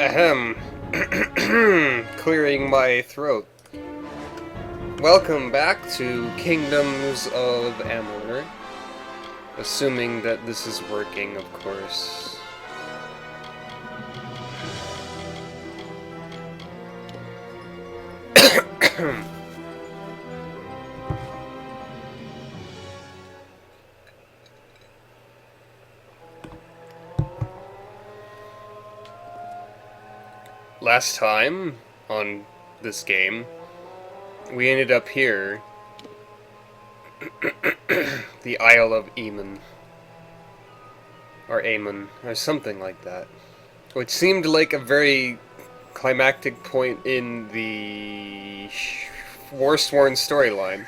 Ahem. Clearing my throat. Welcome back to Kingdoms of Amalur. Assuming that this is working, of course. Last time on this game, we ended up here. The Isle of Eamon. Or Aemon, or something like that. Which seemed like a very climactic point in the Warsworn storyline.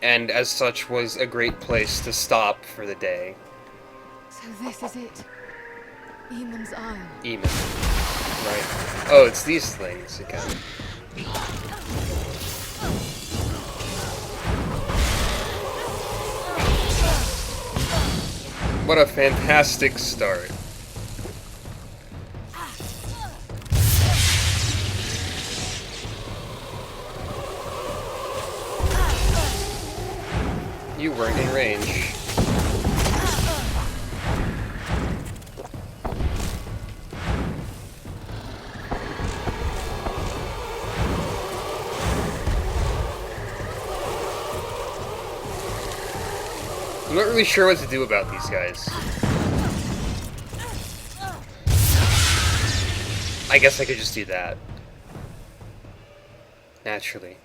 And as such was a great place to stop for the day. So this is it. Eamon's Isle. Eamon. Right. Oh, it's these things again. What a fantastic start. You weren't in range. I'm not really sure what to do about these guys. I guess I could just do that. Naturally.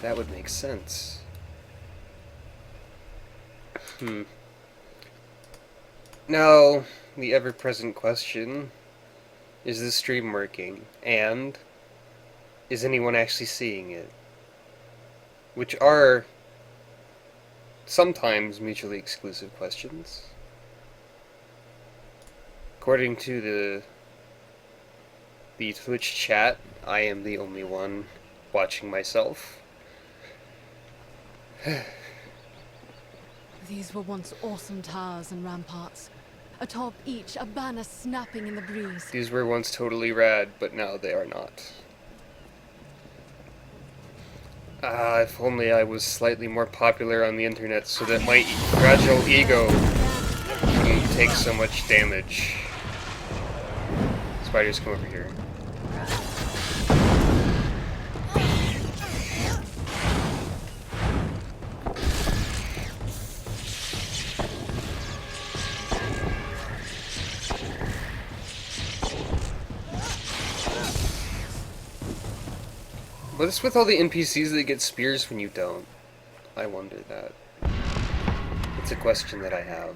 That would make sense. Now, the ever-present question, is this stream working? And, is anyone actually seeing it? Which are sometimes mutually exclusive questions. According to the Twitch chat, I am the only one watching myself. These were once awesome towers and ramparts. Atop each, a banner snapping in the breeze. These were once totally rad, but now they are not. If only I was slightly more popular on the internet so that my fragile ego wouldn't take so much damage. Spiders, come over here. What's with all the NPCs that get spears when you don't? I wonder that. It's a question that I have.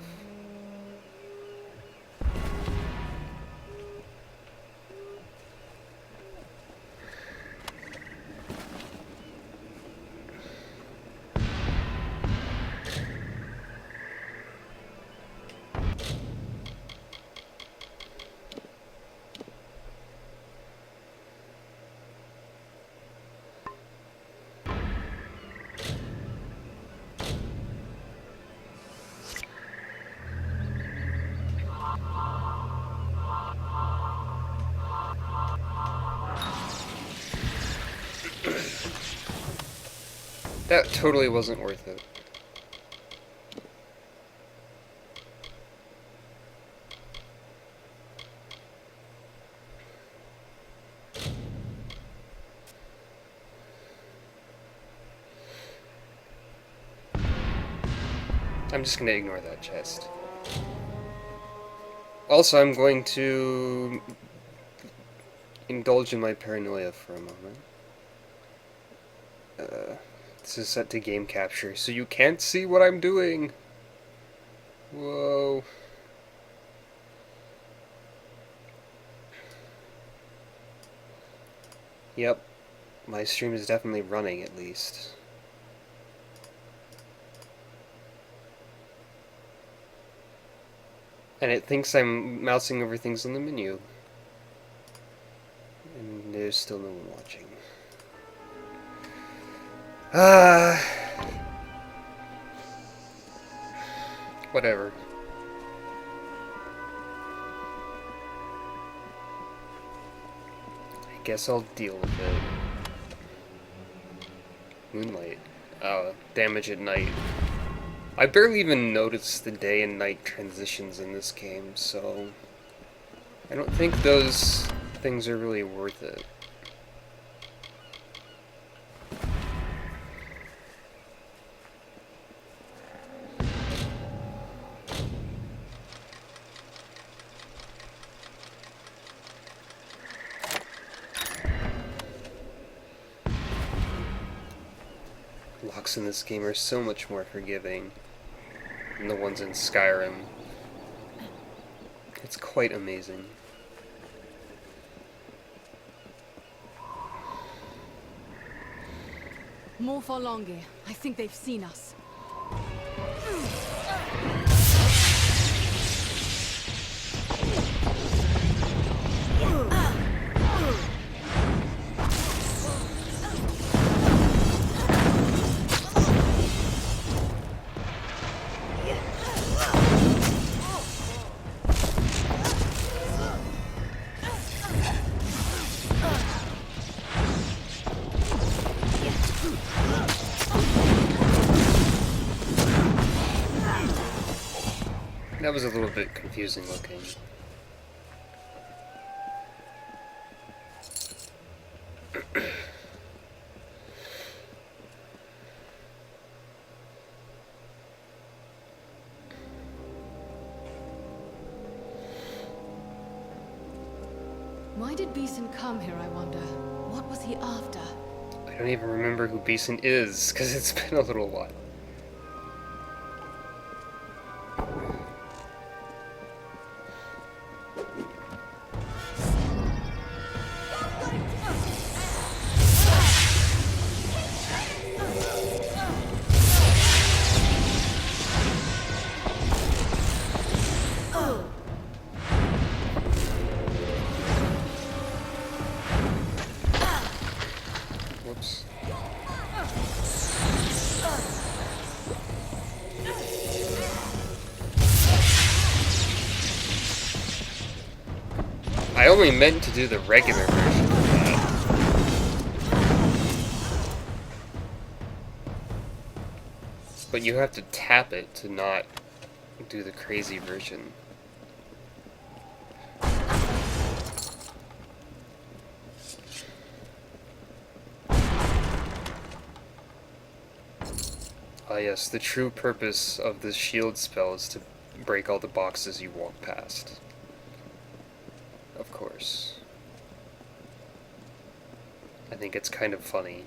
That totally wasn't worth it. I'm just gonna ignore that chest. Also, I'm going to indulge in my paranoia for a moment. This is set to game capture, so you can't see what I'm doing. Whoa. Yep. My stream is definitely running, at least. And it thinks I'm mousing over things on the menu. And there's still no one watching. Whatever. guess I'll deal with it. Moonlight. Damage at night. I barely even notice the day and night transitions in this game, so I don't think those things are really worth it. Locks in this game are so much more forgiving than the ones in Skyrim. It's quite amazing. More for longer. I think they've seen us. That was a little bit confusing looking. Why did Beeson come here, I wonder? What was he after? I don't even remember who Beeson is, because it's been a little while. Whoops. I only meant to do the regular version of that. But you have to tap it to not do the crazy version. Ah yes, the true purpose of this shield spell is to break all the boxes you walk past. Of course. I think it's kind of funny.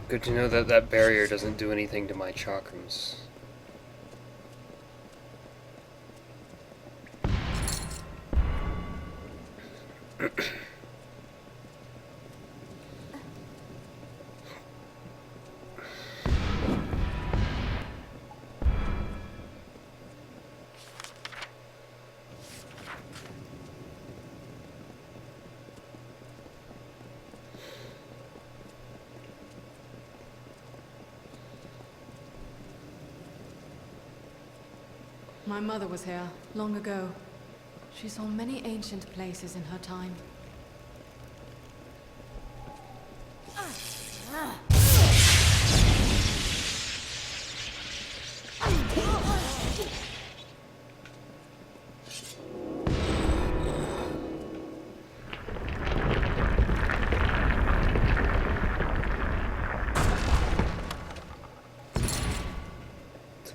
Good to know that that barrier doesn't do anything to my chakrams. My mother was here, long ago. She saw many ancient places in her time.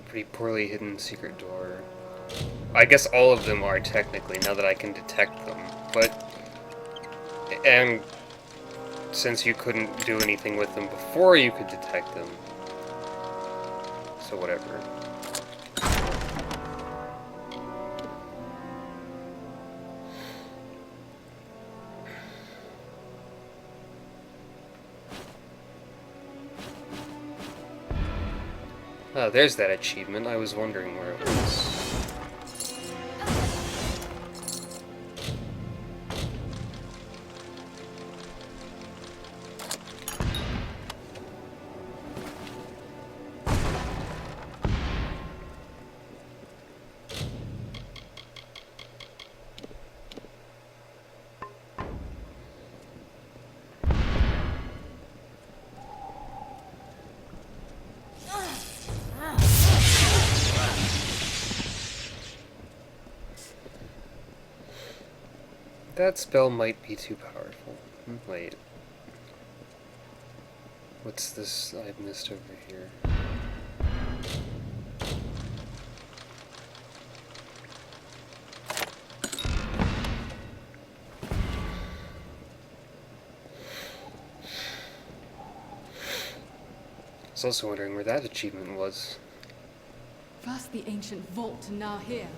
Pretty poorly hidden secret door. I guess all of them are technically, now that I can detect them, but... And since you couldn't do anything with them before you could detect them, so whatever. Oh, there's that achievement. I was wondering where it was. That spell might be too powerful. Wait. What's this I've missed over here? I was also wondering where that achievement was. First the ancient vault and now here.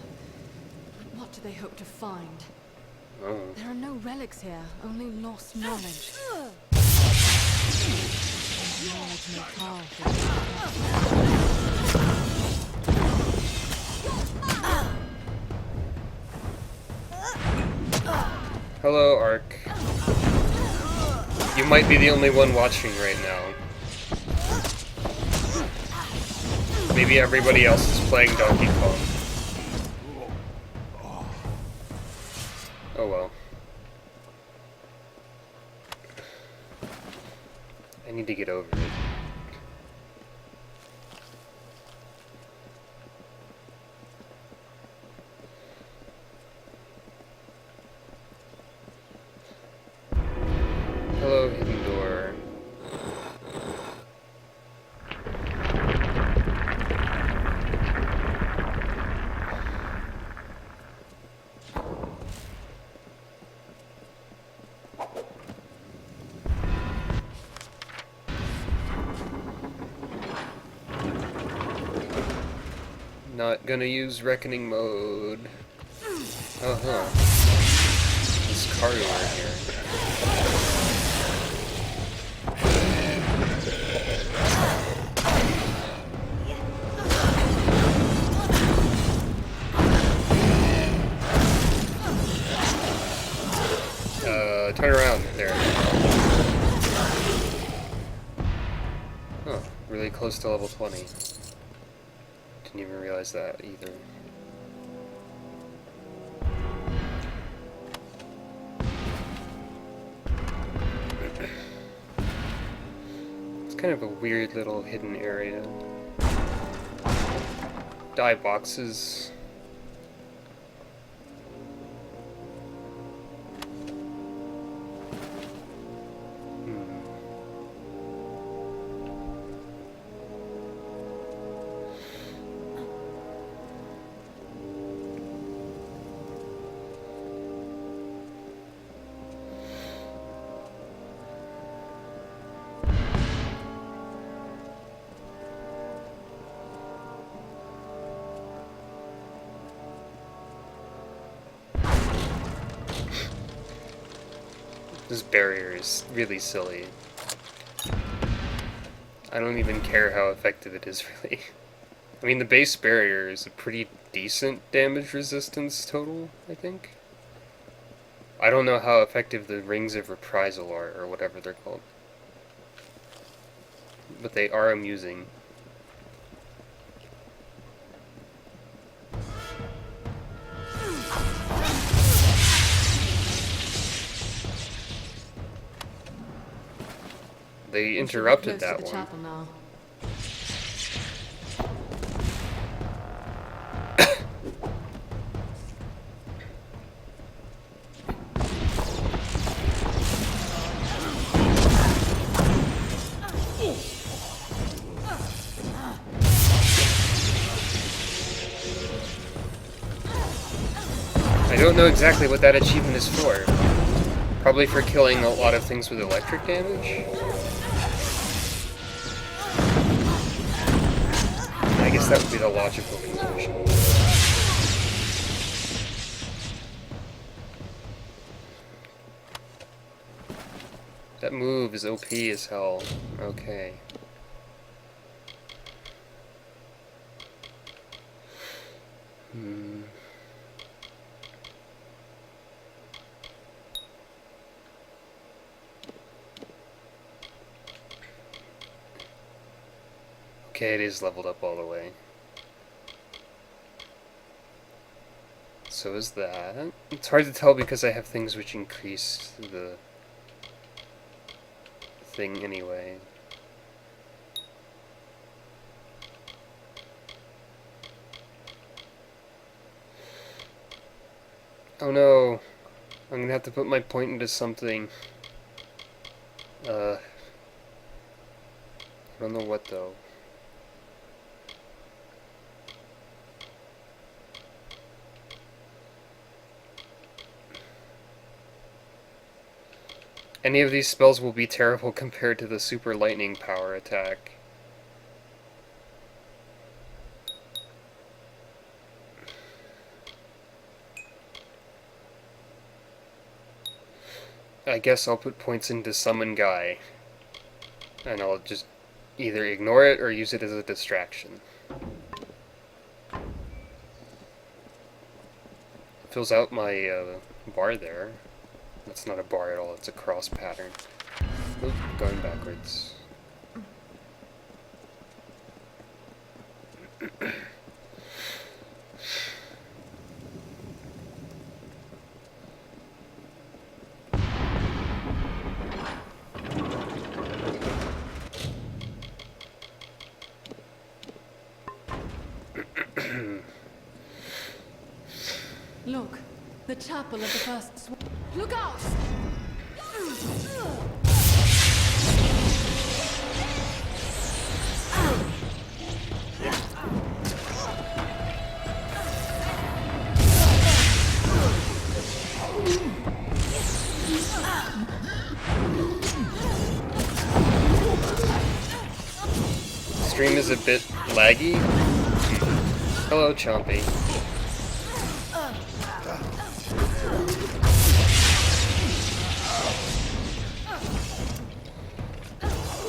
But what do they hope to find? Oh. There are no relics here, only lost knowledge. Knowledge made powerful. Hello, Ark. You might be the only one watching right now. Maybe everybody else is playing Donkey Kong. Oh well. I need to get over it. Hello, hidden door. Not gonna use reckoning mode. Uh-huh. This car over here. Turn around there. Oh, really close to level 20. Didn't even realize that either. It's kind of a weird little hidden area. Dive boxes. This barrier is really silly. I don't even care how effective it is, really. I mean, the base barrier is a pretty decent damage resistance total, I think. I don't know how effective the Rings of Reprisal are, or whatever they're called. But they are amusing. They interrupted that one. Now. I don't know exactly what that achievement is for. Probably for killing a lot of things with electric damage? I guess that would be the logical conclusion. That move is OP as hell. Okay. Okay, it is leveled up all the way. So is that. It's hard to tell because I have things which increase the thing anyway. Oh no! I'm gonna have to put my point into something. I don't know what though. Any of these spells will be terrible compared to the super lightning power attack. I guess I'll put points into Summon Guy. And I'll just either ignore it or use it as a distraction. Fills out my bar there. That's not a bar at all, it's a cross pattern. Oop, going backwards. Look, the chapel of the first swan. Look out! Stream is a bit laggy. Hello, Chompy.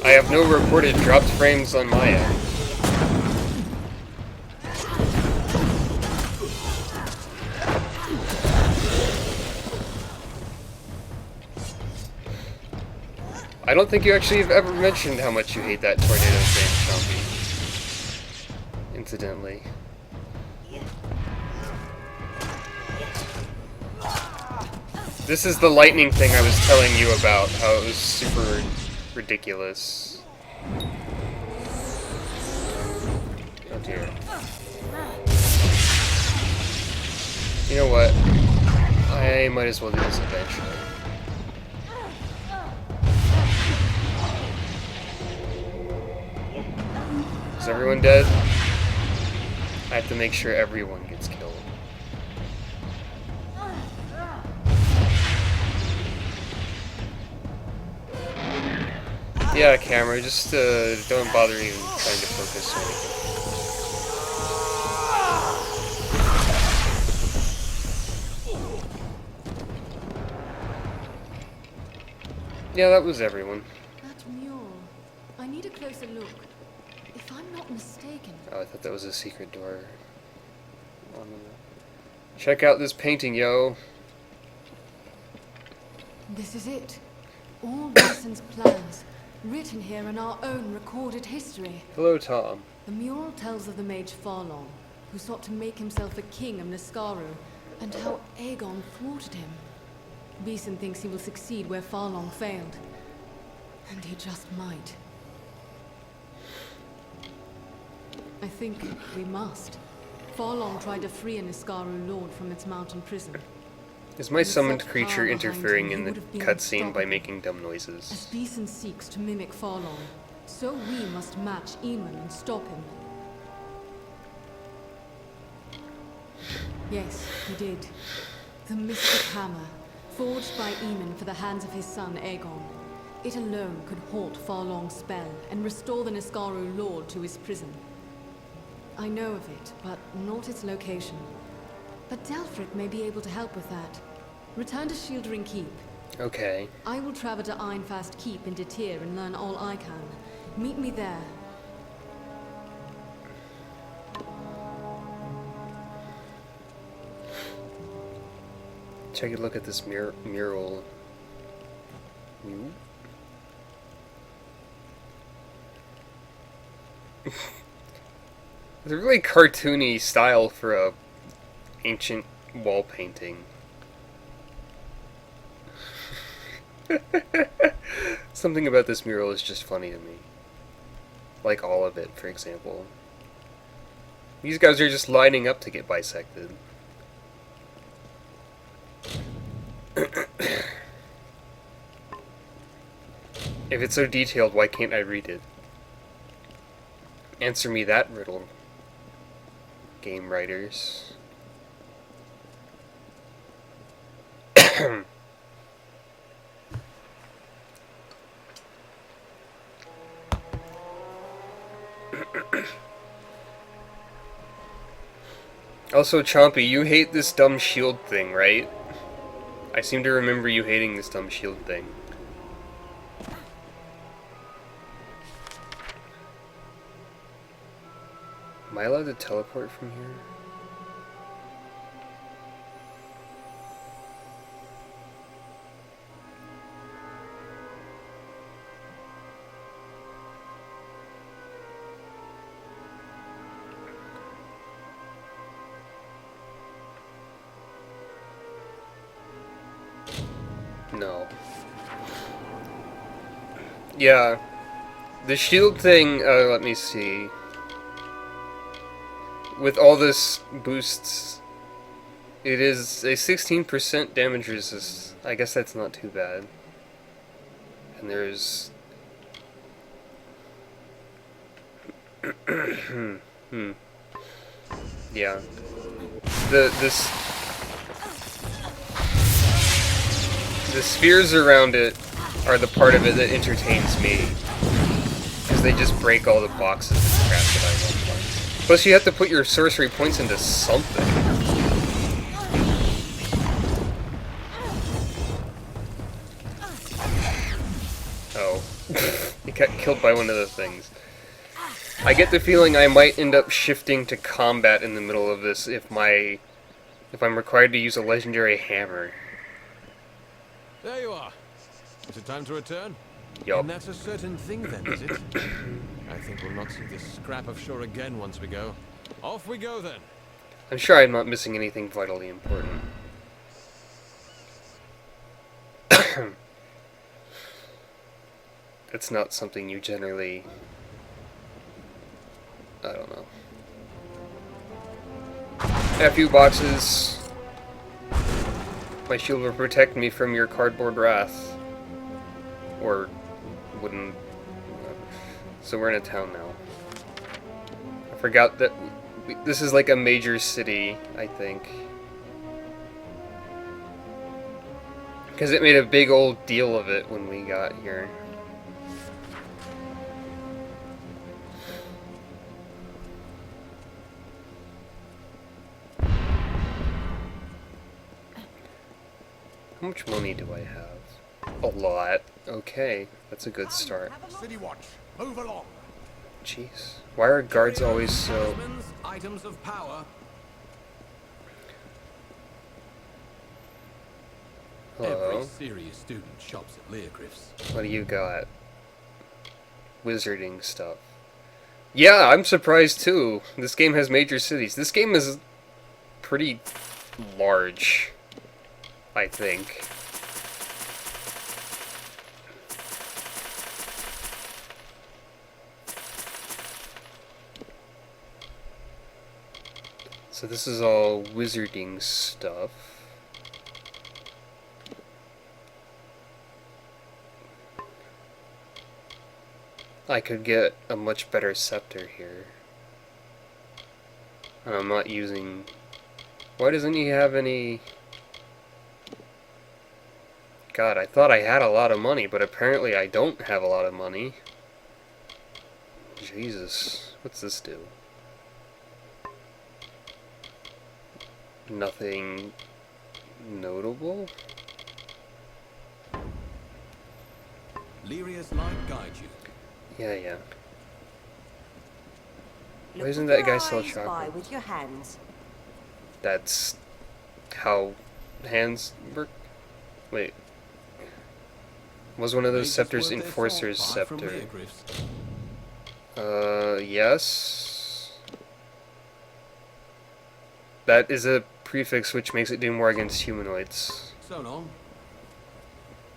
I have no reported dropped frames on my end. I don't think you actually have ever mentioned how much you hate that tornado thing, Chompy. Incidentally. This is the lightning thing I was telling you about, how it was super ridiculous. Oh dear. You know what? I might as well do this eventually. Is everyone dead? I have to make sure everyone gets killed. Yeah, camera, just don't bother even trying to focus or anything. Yeah, that was everyone. That mule. I need a closer look. If I'm not mistaken. Oh, I thought that was a secret door. Check out this painting, yo. This is it. All Bison's plans, written here in our own recorded history. Hello, Tom. The mural tells of the mage Farlong, who sought to make himself a king of Niskaru, and how Aegon thwarted him. Bison thinks he will succeed where Farlong failed. And he just might. I think we must. Farlong tried to free a Niskaru lord from its mountain prison. Is my With summoned such creature power behind interfering him, in he the would have been cutscene by unstoppable. making dumb As noises? Bison seeks to mimic Farlong, so we must match Eamon and stop him. Yes, he did. The mystic hammer, forged by Eamon for the hands of his son Aegon. It alone could halt Farlong's spell and restore the Niskaru lord to his prison. I know of it, but not its location. But Delfric may be able to help with that. Return to Shieldring Keep. Okay. I will travel to Ironfast Keep in Detir and learn all I can. Meet me there. Take a look at this mural. It's a really cartoony style for a ancient wall painting. Something about this mural is just funny to me. Like all of it, for example. These guys are just lining up to get bisected. If it's so detailed, why can't I read it? Answer me that riddle, game writers. Also, Chompy, you hate this dumb shield thing, right? I seem to remember you hating this dumb shield thing. Am I allowed to teleport from here? No. Yeah. The shield thing, let me see. With all this boosts, it is a 16% damage resist. I guess that's not too bad. And there's... Yeah. The spheres around it are the part of it that entertains me. Because they just break all the boxes and crap that I want. Plus you have to put your sorcery points into something. Oh. He got killed by one of the things. I get the feeling I might end up shifting to combat in the middle of this if I'm required to use a legendary hammer. There you are. Is it time to return? Yup. And that's a certain thing then, is it? I think we'll not see this scrap of shore again once we go. Off we go then. I'm sure I'm not missing anything vitally important. It's not something you generally... I don't know. A few boxes. My shield will protect me from your cardboard wrath. Or wooden... So we're in a town now. I forgot that this is like a major city, I think. Because it made a big old deal of it when we got here. How much money do I have? A lot. Okay, that's a good start. City Watch, move along. Jeez. Why are guards always so... Items of power. Hello? Every serious student shops at Leogriff's. What do you got? Wizarding stuff. Yeah, I'm surprised too. This game has major cities. This game is pretty large, I think. So this is all wizarding stuff. I could get a much better scepter here. And I'm not using... Why doesn't he have any... God, I thought I had a lot of money, but apparently I don't have a lot of money. Jesus, what's this do? Nothing notable? Lyria's light guide you. Yeah. Why Look isn't with that your guy still eyes, chocolate? buy with your hands. That's how hands work? Wait. Was one of those Mages scepters worth their Enforcer's salt, buy from scepter? Leogriff's. Yes. That is a prefix which makes it do more against humanoids. So long.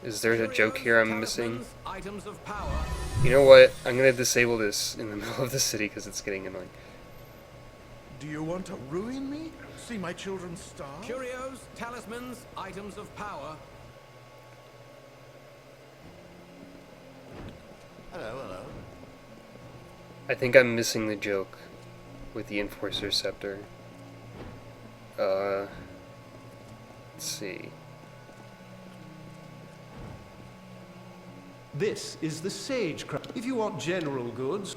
Is there a joke here I'm missing? Talismans, items of power. You know what? I'm gonna disable this in the middle of the city because it's getting annoying. Do you want to ruin me? See my children starve? Curios, talismans, items of power. Hello. I think I'm missing the joke with the Enforcer Scepter. Let's see. This is the Sage Craft. If you want general goods,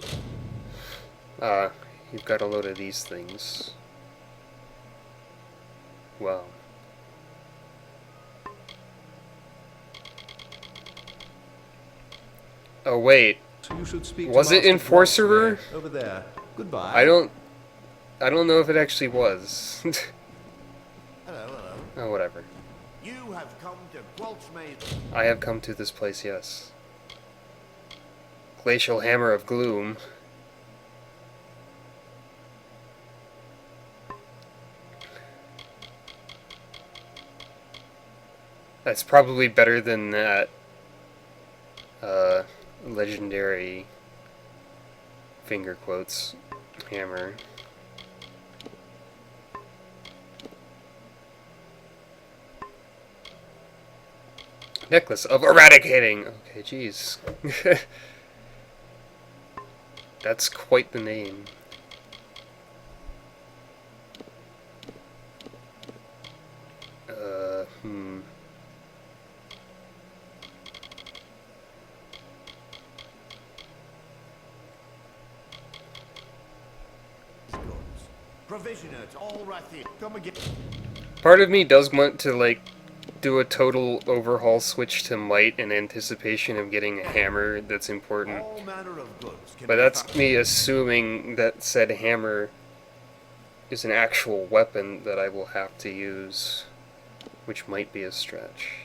You've got a load of these things. Wow. Oh wait, you should speak Was to it Master Enforcerer? Warsworn over there. Goodbye. I don't know if it actually was. Hello. Oh, whatever. You have come to Gwalchmaid. I have come to this place, yes. Glacial Hammer of Gloom. That's probably better than that legendary finger quotes hammer. Necklace of Eradicating! Okay, jeez. That's quite the name. Hmm. Provisioners, all right here. Come again. Part of me does want to, like, do a total overhaul switch to might in anticipation of getting a hammer that's important. All manner of goods can But be that's found. me assuming that said hammer is an actual weapon that I will have to use, which might be a stretch.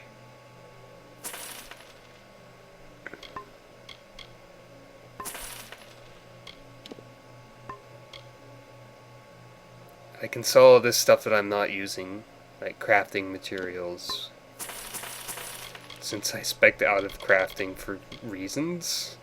I can sell all this stuff that I'm not using, like crafting materials, since I spec'd out of crafting for reasons.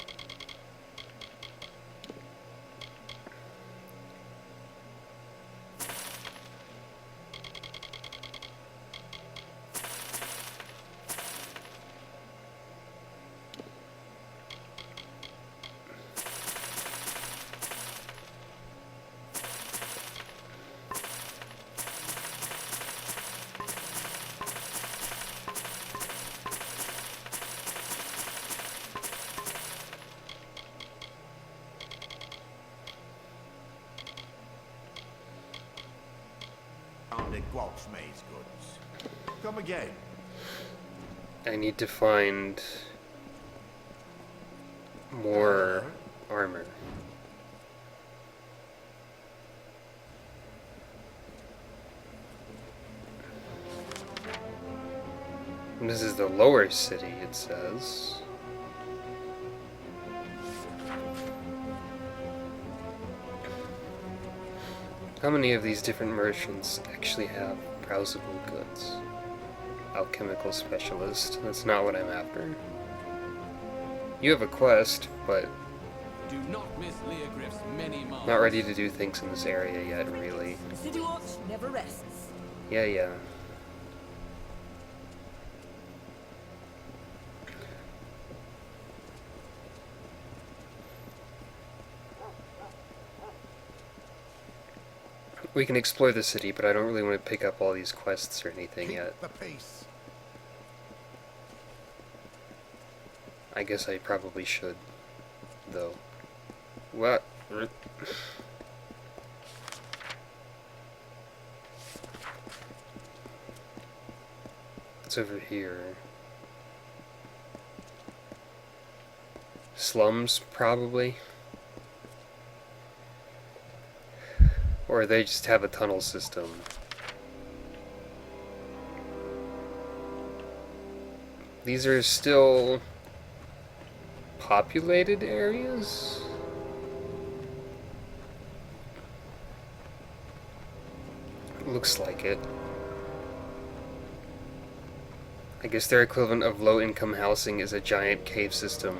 Found at Gwalchmaid's goods. Come again. I need to find more armor. And this is the lower city, it says. How many of these different merchants actually have browsable goods? Alchemical specialist. That's not what I'm after. You have a quest, but Do not miss Leogryph's many marvels. not ready to do things in this area yet, really. City Watch never rests. Yeah. We can explore the city, but I don't really want to pick up all these quests or anything yet. Keep the peace. I guess I probably should, though. What? What's over here? Slums, probably? Or they just have a tunnel system. These are still populated areas? Looks like it. I guess their equivalent of low-income housing is a giant cave system.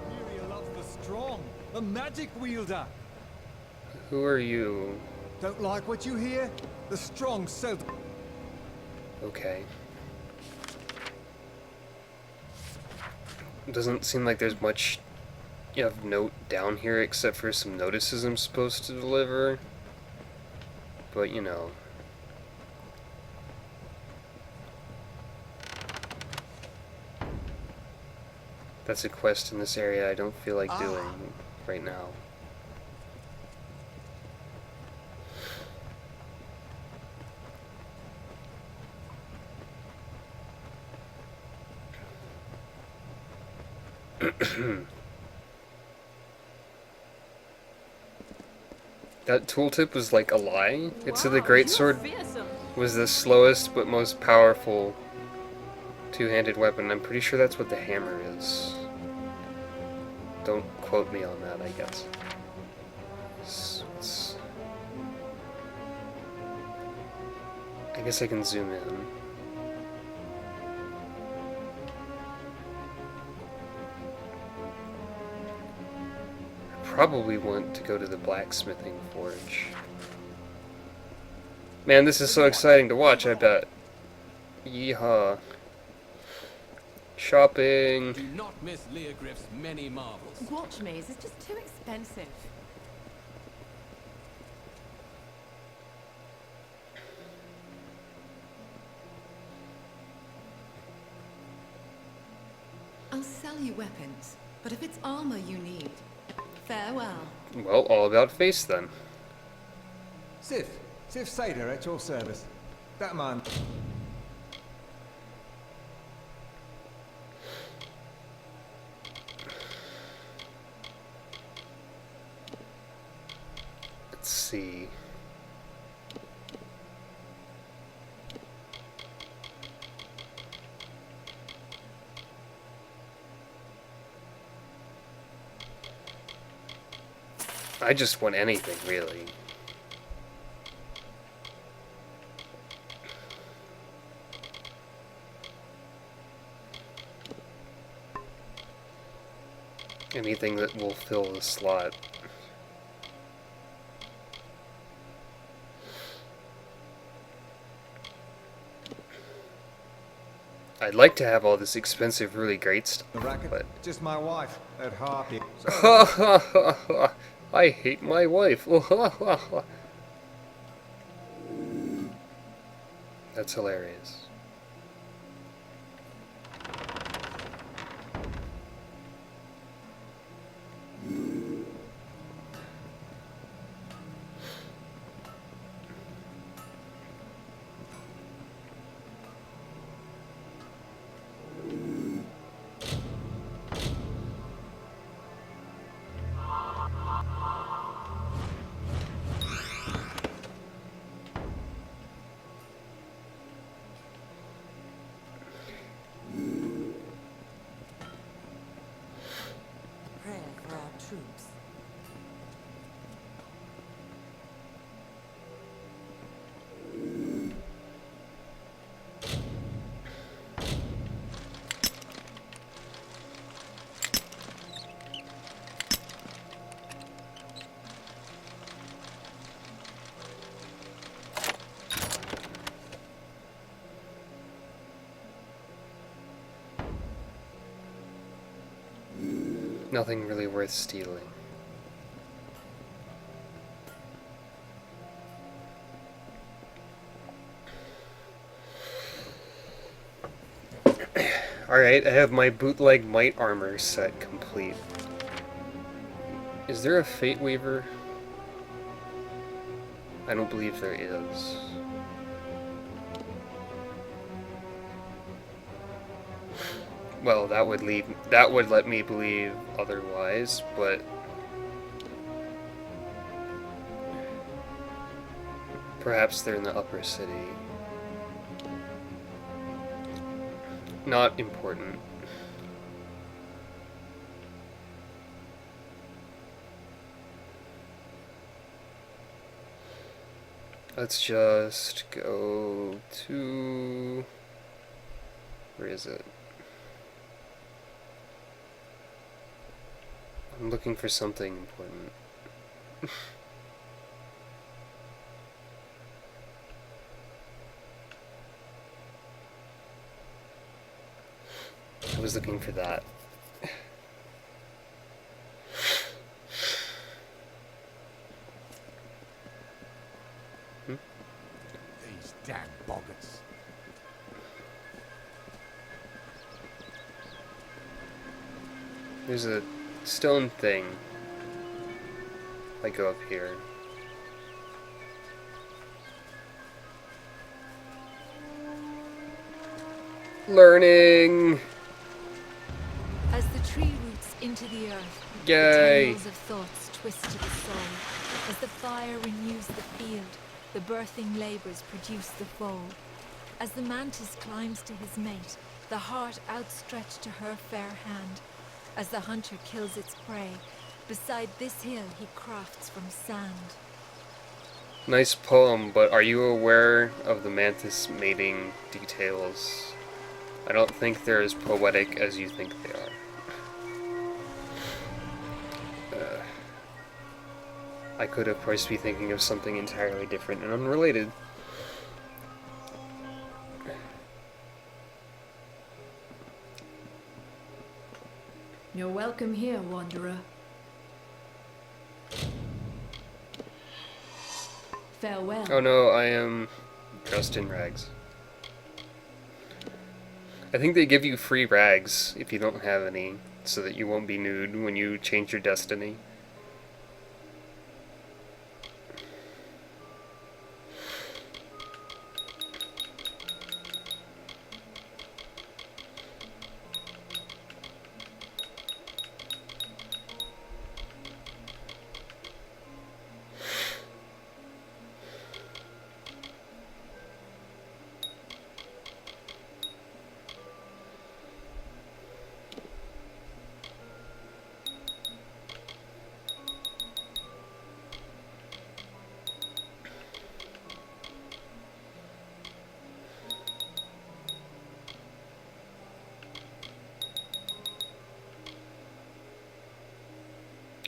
Miriel loves the strong, the magic wielder. Who are you? Don't like what you hear? The strong so... Okay. Doesn't seem like there's much of note down here except for some notices I'm supposed to deliver. But, you know. That's a quest in this area I don't feel like doing right now. That tooltip was like a lie. It said the greatsword was the slowest but most powerful two-handed weapon. I'm pretty sure that's what the hammer is. Don't quote me on that, I guess. I guess I can zoom in. Probably want to go to the blacksmithing forge. Man, this is so exciting to watch, I bet. Yeehaw. Shopping. Do not miss Leogryph's many marvels. Watch maze is just too expensive. I'll sell you weapons, but if it's armor you need, farewell. Well, all about face then. Sif Sader at your service. That man. Let's see. I just want anything, really. Anything that will fill the slot. I'd like to have all this expensive, really great stuff, The racket. but... Just my wife at Harpy. I hate my wife. That's hilarious. Prayer for our troops. Nothing really worth stealing. Alright, I have my bootleg might armor set complete. Is there a Fate Weaver? I don't believe there is. Well, that would let me believe otherwise, but perhaps they're in the upper city. Not important. Let's just go to... Where is it? I'm looking for something important. I was looking for that. These damn boggarts. There's a stone thing. I go up here. Learning! As the tree roots into the earth, Yay. the tendrils of thoughts twist to the soul. As the fire renews the field, the birthing labors produce the foal. As the mantis climbs to his mate, the heart outstretched to her fair hand. As the hunter kills its prey, beside this hill he crafts from sand. Nice poem, but are you aware of the mantis mating details? I don't think they're as poetic as you think they are. I could, of course, be thinking of something entirely different and unrelated. You're welcome here, Wanderer. Farewell. Oh no, I am dressed in rags. I think they give you free rags if you don't have any, so that you won't be nude when you change your destiny.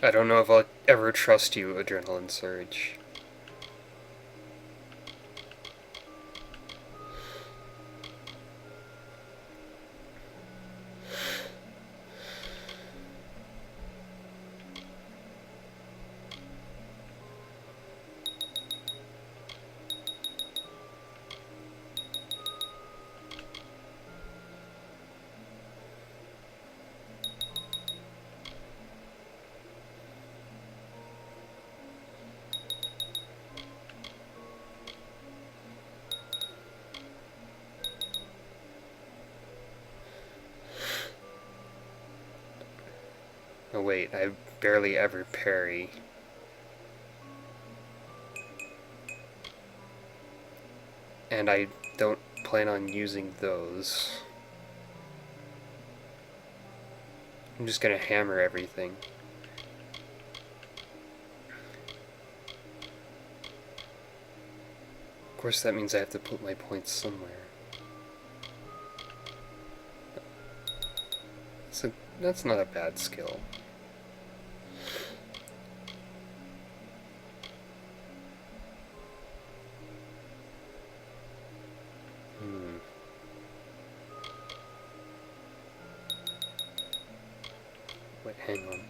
I don't know if I'll ever trust you, Adrenaline Surge. Oh wait, I barely ever parry. And I don't plan on using those. I'm just gonna hammer everything. Of course that means I have to put my points somewhere. So that's not a bad skill. Wait, hang on.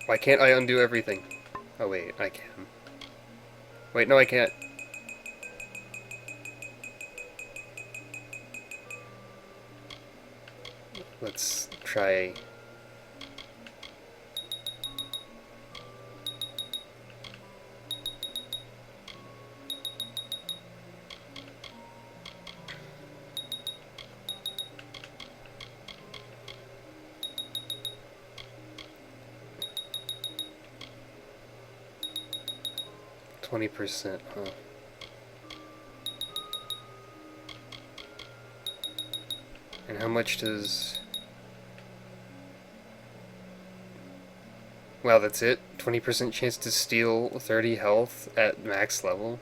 Why can't I undo everything? Oh wait, I can. Wait, no I can't. Let's try... %, huh? And how much does... Wow, that's it? 20% chance to steal 30 health at max level?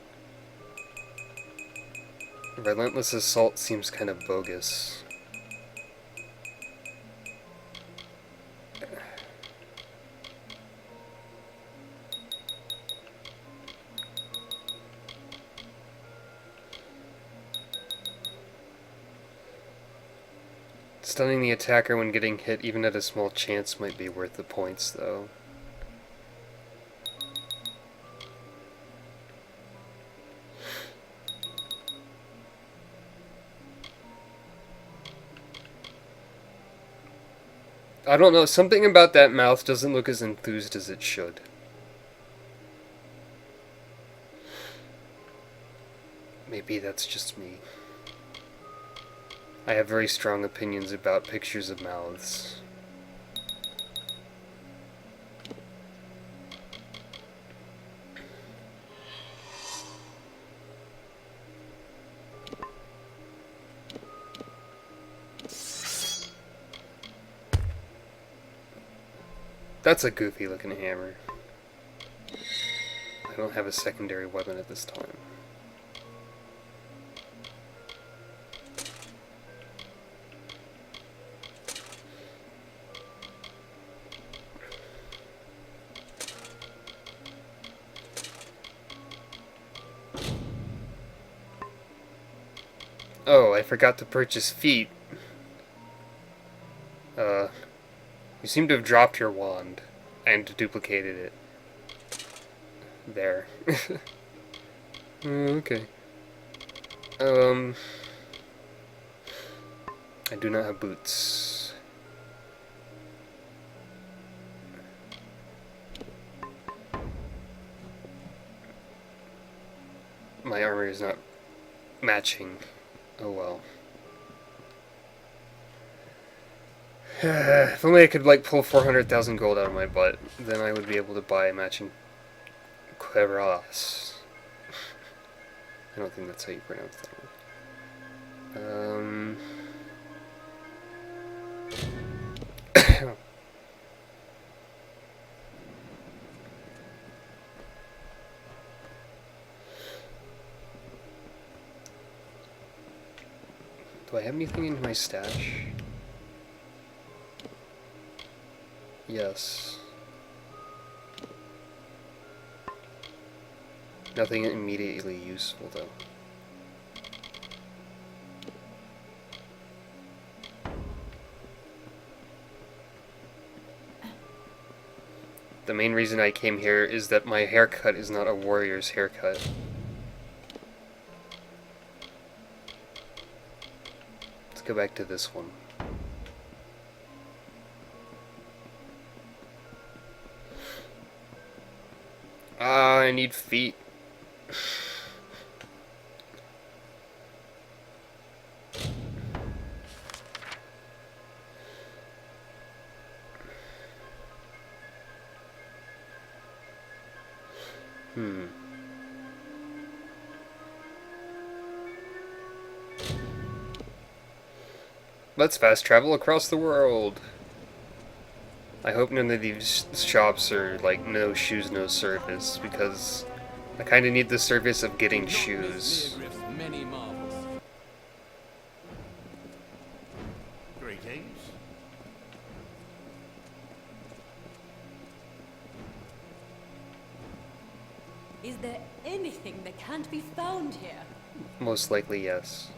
Relentless Assault seems kind of bogus. Stunning the attacker when getting hit, even at a small chance, might be worth the points, though. I don't know, something about that mouth doesn't look as enthused as it should. Maybe that's just me. I have very strong opinions about pictures of mouths. That's a goofy looking hammer. I don't have a secondary weapon at this time. Oh, I forgot to purchase feet. You seem to have dropped your wand and duplicated it. There. Okay. I do not have boots. My armor is not matching. Oh well. If only I could, like, pull 400,000 gold out of my butt, then I would be able to buy a matching cuirass. I don't think that's how you pronounce that one. Do I have anything in my stash? Yes. Nothing immediately useful, though. The main reason I came here is that my haircut is not a warrior's haircut. Let's go back to this one. Ah, I need feet. Let's fast travel across the world. I hope none of these shops are like no shoes, no service, because I kind of need the service of getting shoes. Many marvels. Greetings. Is there anything that can't be found here? Most likely, yes.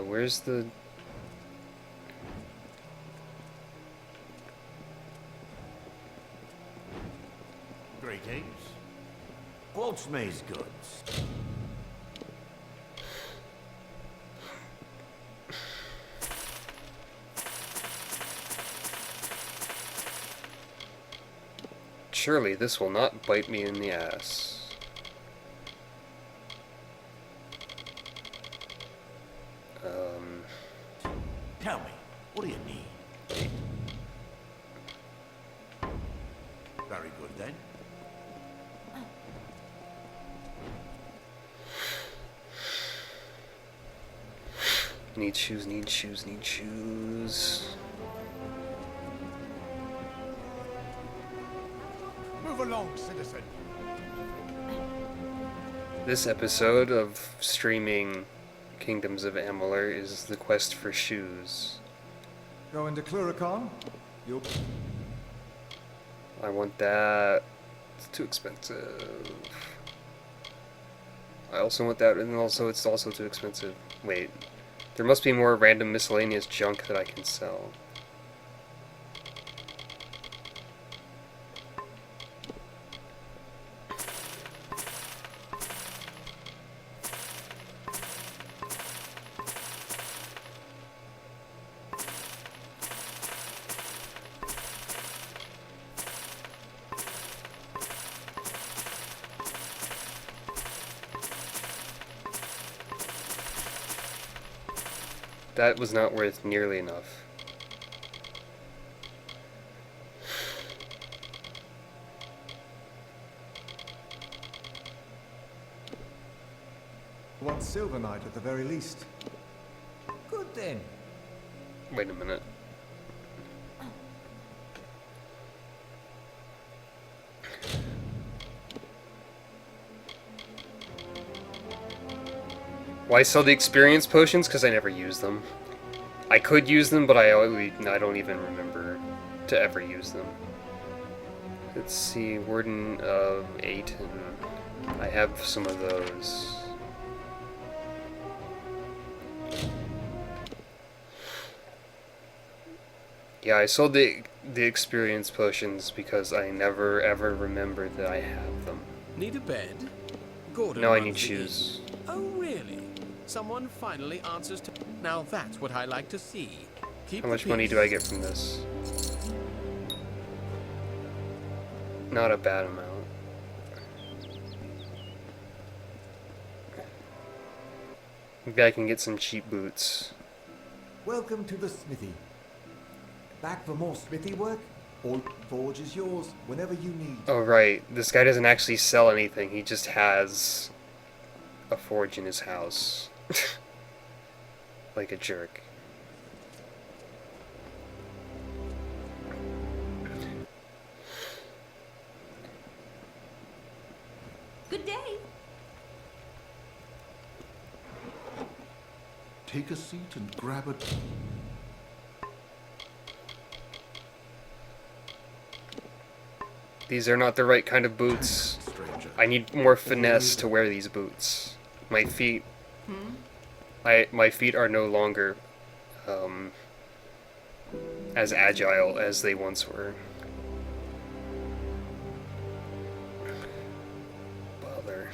Where's the... Greetings. What's me's goods? Surely this will not bite me in the ass. Tell me, what do you need? Very good then. Need shoes, need shoes, need shoes. wrong, citizen. This episode of streaming Kingdoms of Amalur is the quest for shoes. Going to Cluricon? You'll... I want that. It's too expensive. I also want that, and also it's also too expensive. Wait. There must be more random miscellaneous junk that I can sell. That was not worth nearly enough. Want Silver Knight at the very least. Good then. Wait a minute. Why sell the experience potions? Because I never use them. I could use them, but I don't even remember to ever use them. Let's see, Warden of 8, and I have some of those. Yeah, I sold the experience potions because I never ever remembered that I have them. Need a bed? Gordon No, I runs need the shoes. inn. Oh, really? Someone finally answers to... Now that's what I like to see. Keep How the much money peace. do I get from this? Not a bad amount. Maybe I can get some cheap boots. Welcome to the smithy. Back for more smithy work? All forge is yours whenever you need. Oh right, this guy doesn't actually sell anything, he just has a forge in his house. Like a jerk. Good day. Take a seat and grab a... These are not the right kind of boots. stranger. I need more finesse to wear these boots. My feet... my feet are no longer as agile as they once were. Bother.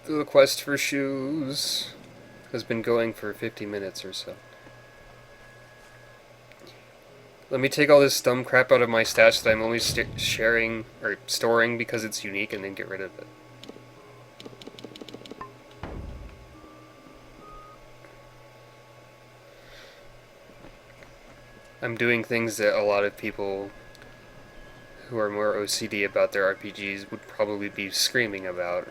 The quest for shoes has been going for 50 minutes or so. Let me take all this dumb crap out of my stash that I'm only sharing or storing because it's unique, and then get rid of it. I'm doing things that a lot of people who are more OCD about their RPGs would probably be screaming about.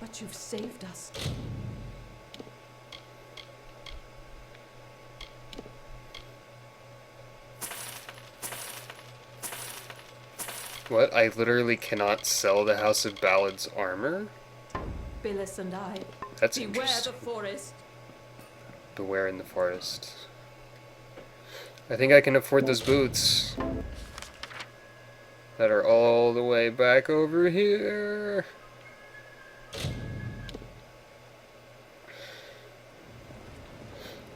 But you've saved us. What? I literally cannot sell the House of Ballad's armor? Billis and I. That's Beware interesting. the forest. Beware in the forest. I think I can afford those boots. That are all the way back over here.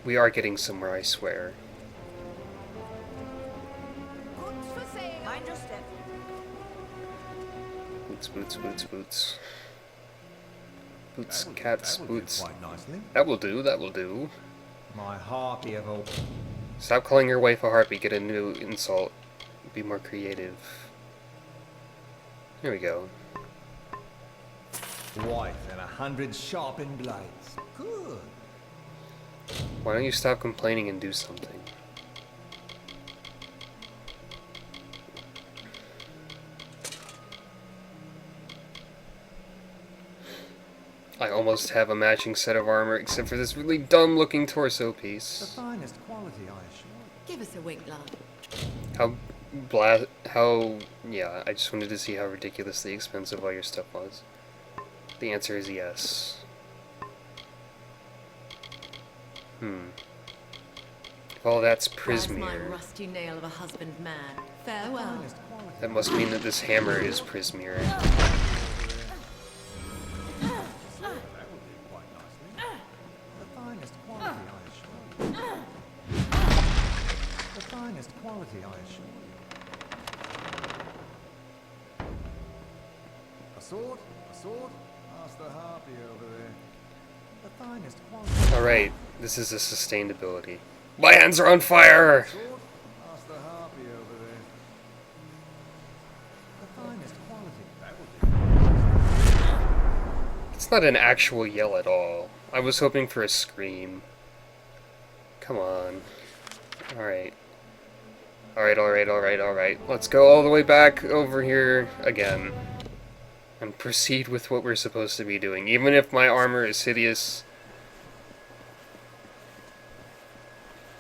We are getting somewhere, I swear. Boots, boots, boots, boots. Boots, That will cats, do boots. quite nicely. That will do, that will do. My harpy of old... Stop calling your wife a harpy, get a new insult. Be more creative. Here we go. Wife and 100 sharpened blades. Good. Why don't you stop complaining and do something? I almost have a matching set of armor, except for this really dumb-looking torso The piece. finest quality, I assure you. Give us a wink, love. Yeah, I just wanted to see how ridiculously expensive all your stuff was. The answer is yes. Well, that's There's my Prismeer. rusty nail of a husbandman. Farewell. Finest quality. That must mean that this hammer is Prismeer. That will do quite nicely. The finest quality, I assure you. The finest quality, I assure you. A sword? A sword? Ask the harpy over there. The finest quality. Alright, this is a sustained ability. My hands are on fire! Sword? Ask the harpy over there. The finest quality. That will do. It's not an actual yell at all. I was hoping for a scream. Come on. Alright. Alright. Let's go all the way back over here again. And proceed with what we're supposed to be doing. Even if my armor is hideous.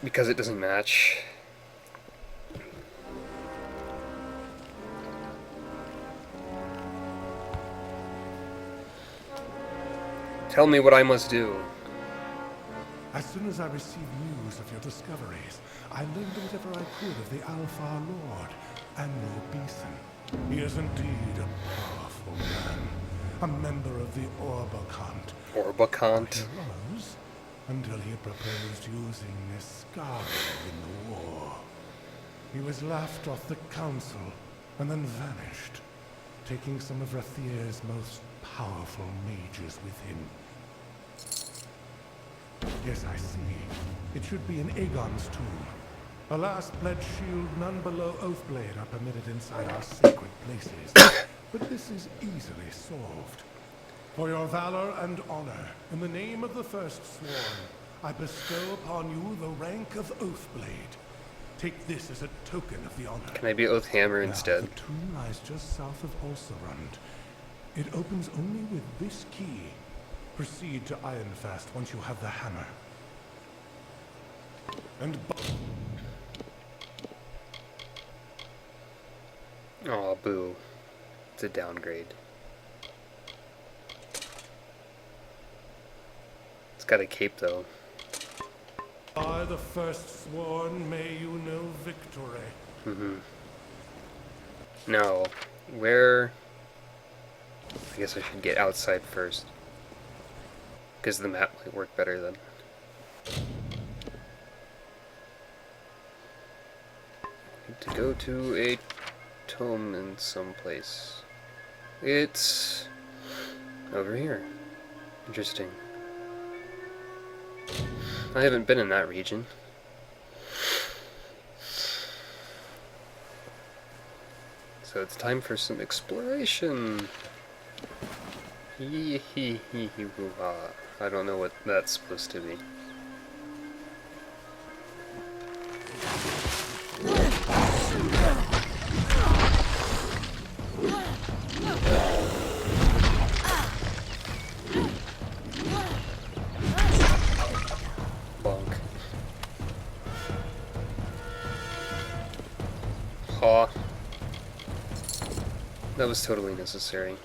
Because it doesn't match. Tell me what I must do. As soon as I received news of your discoveries, I learned whatever I could of the Alpha Lord, Amalur Beeson. He is indeed a powerful man, a member of the Orbacant. Orbacant. He was, until he proposed using Niscaro in the war. He was laughed off the council, and then vanished, taking some of Rathier's most powerful mages with him. Yes, I see. It should be in Aegon's tomb. Alas, pledge shield none below Oathblade are permitted inside our sacred places. But this is easily solved. For your valor and honor, in the name of the First Sworn, I bestow upon you the rank of Oathblade. Take this as a token of the honor. Can I be Oathhammer Now, instead? the tomb lies just south of Ulcerund. It opens only with this key. Proceed to Ironfast once you have the hammer. And Aw, boo. It's a downgrade. It's got a cape, though. by the First Sworn, may you know victory. No. Where... I guess I should get outside first. Because the map might work better then. Need to go to a tome in some place. It's over here. Interesting. I haven't been in that region. So it's time for some exploration. Hee hee hee hee hoo ha. I don't know what that's supposed to be. Bonk. Ha. That was totally necessary.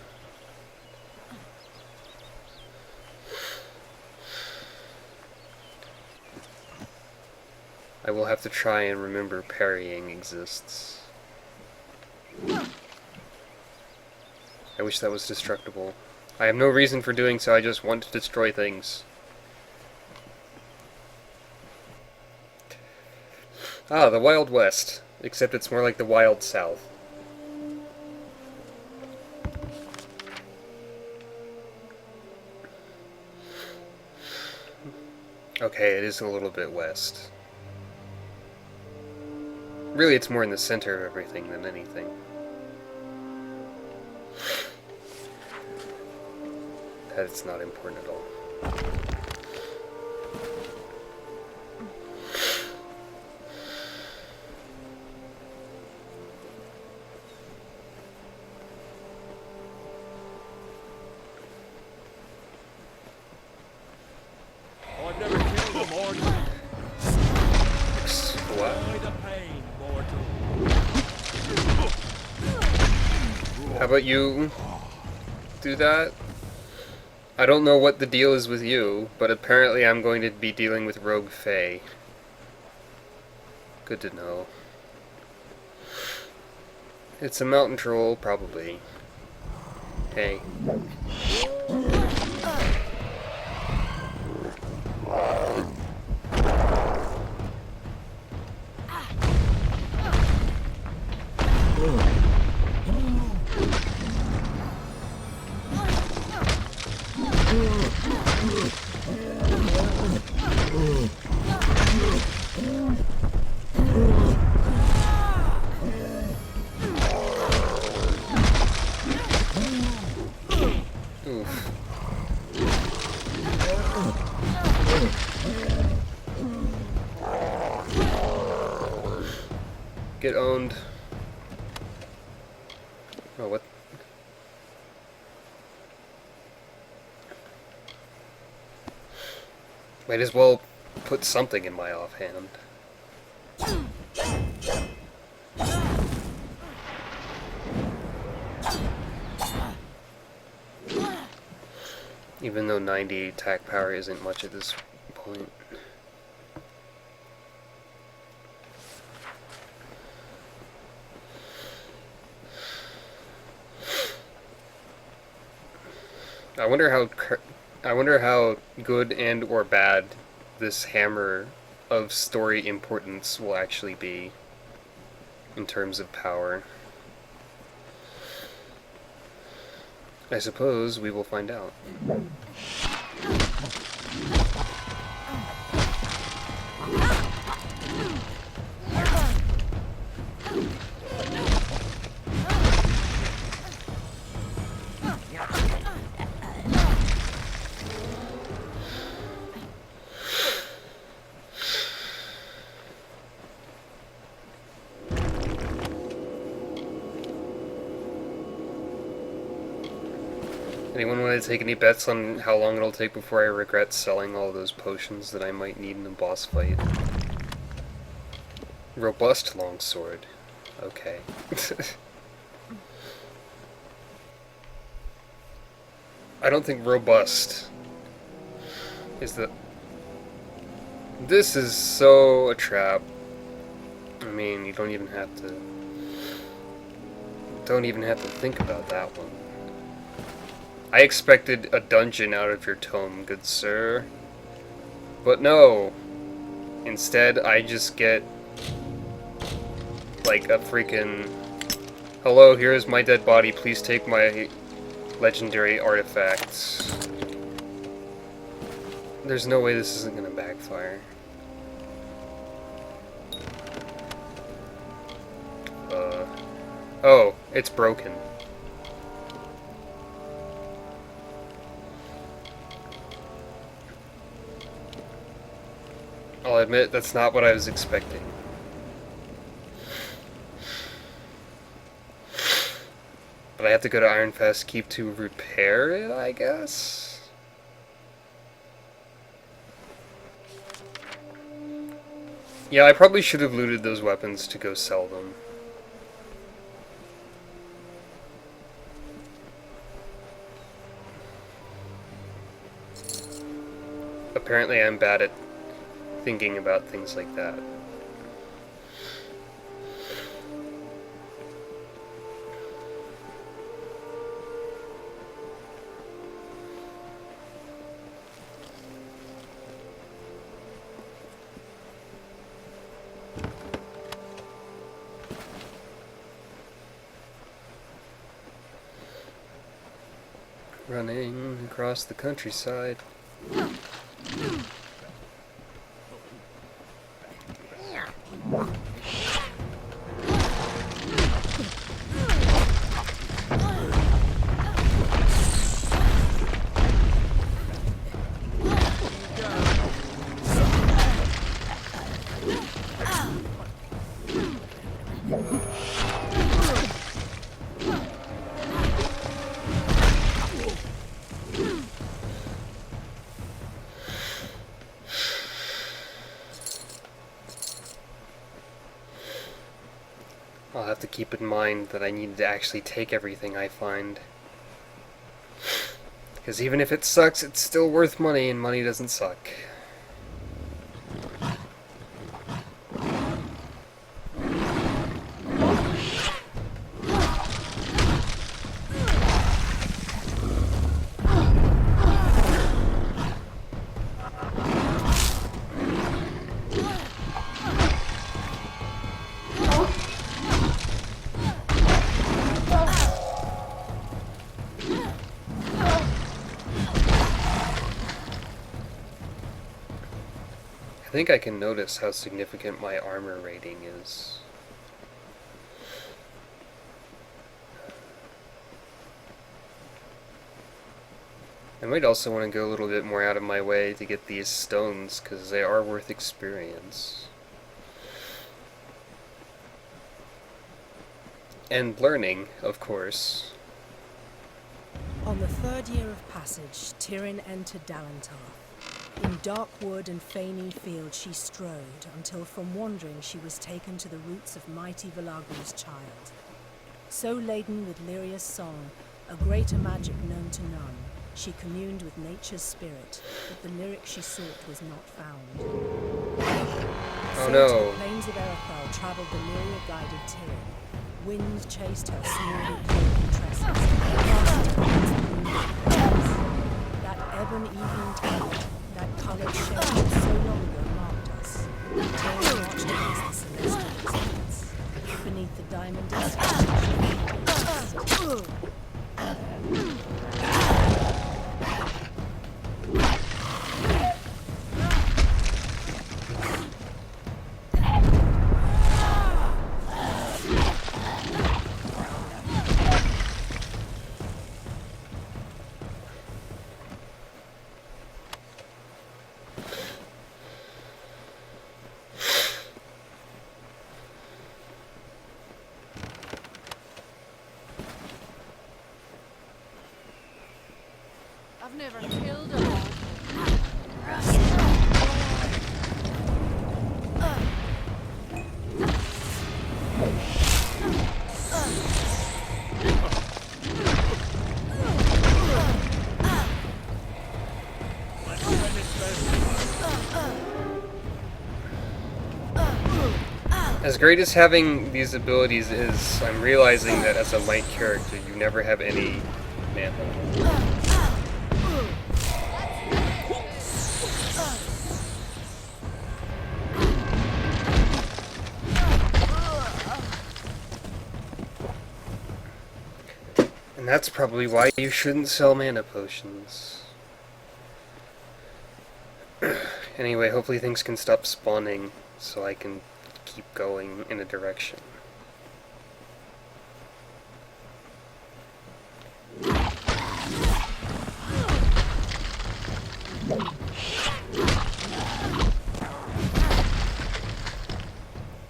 I will have to try and remember parrying exists. I wish that was destructible. I have no reason for doing so, I just want to destroy things. Ah, the Wild West. Except it's more like the Wild South. Okay, it is a little bit west. Really, it's more in the center of everything than anything. That's not important at all. I've never killed a mortal. What? By the pain, mortal. How about you do that? I don't know what the deal is with you, but apparently I'm going to be dealing with Rogue Fae. Good to know. It's a mountain troll, probably. Hey. Oof. Get owned. Oh, what? Might as well put something in my offhand. Even though 90 attack power isn't much at this point. I wonder how good and or bad this hammer of story importance will actually be in terms of power. I suppose we will find out. Anyone want to take any bets on how long it'll take before I regret selling all those potions that I might need in a boss fight? Robust longsword. Okay. I don't think robust is the... This is so a trap. I mean, you don't even have to... Don't even have to think about that one. I expected a dungeon out of your tome, good sir. But no. Instead, I just get... like a freaking... Hello, here is my dead body, please take my legendary artifacts. There's no way this isn't gonna backfire. Oh, it's broken. I'll admit, that's not what I was expecting. But I have to go to Ironfast Keep to repair it, I guess? Yeah, I probably should have looted those weapons to go sell them. Apparently I'm bad at thinking about things like that. Running across the countryside. I'll have to keep in mind that I need to actually take everything I find. Because even if it sucks, it's still worth money, and money doesn't suck. I think I can notice how significant my armor rating is. I might also want to go a little bit more out of my way to get these stones, because they are worth experience. And learning, of course. On the third year of passage, Tyrion entered Dalantar. In dark wood and fany field she strode, until from wandering she was taken to the roots of mighty Velagru's child. So laden with Lyria's song, a greater magic known to none, she communed with nature's spirit, but the lyric she sought was not found. Oh So no. to the plains of Erephel travelled the Lyria-guided Tyrion. Wind chased her smoothly cloaking tresses, cast towards the moonlit that ebon evening tide, that coloured shade that so long ago marked us. Tyrion watched against the celestial expanse, beneath the diamond disk. I've never killed a lord. As great as having these abilities is, I'm realizing that as a light character, you never have any mana. And that's probably why you shouldn't sell mana potions. Anyway, hopefully things can stop spawning so I can keep going in a direction.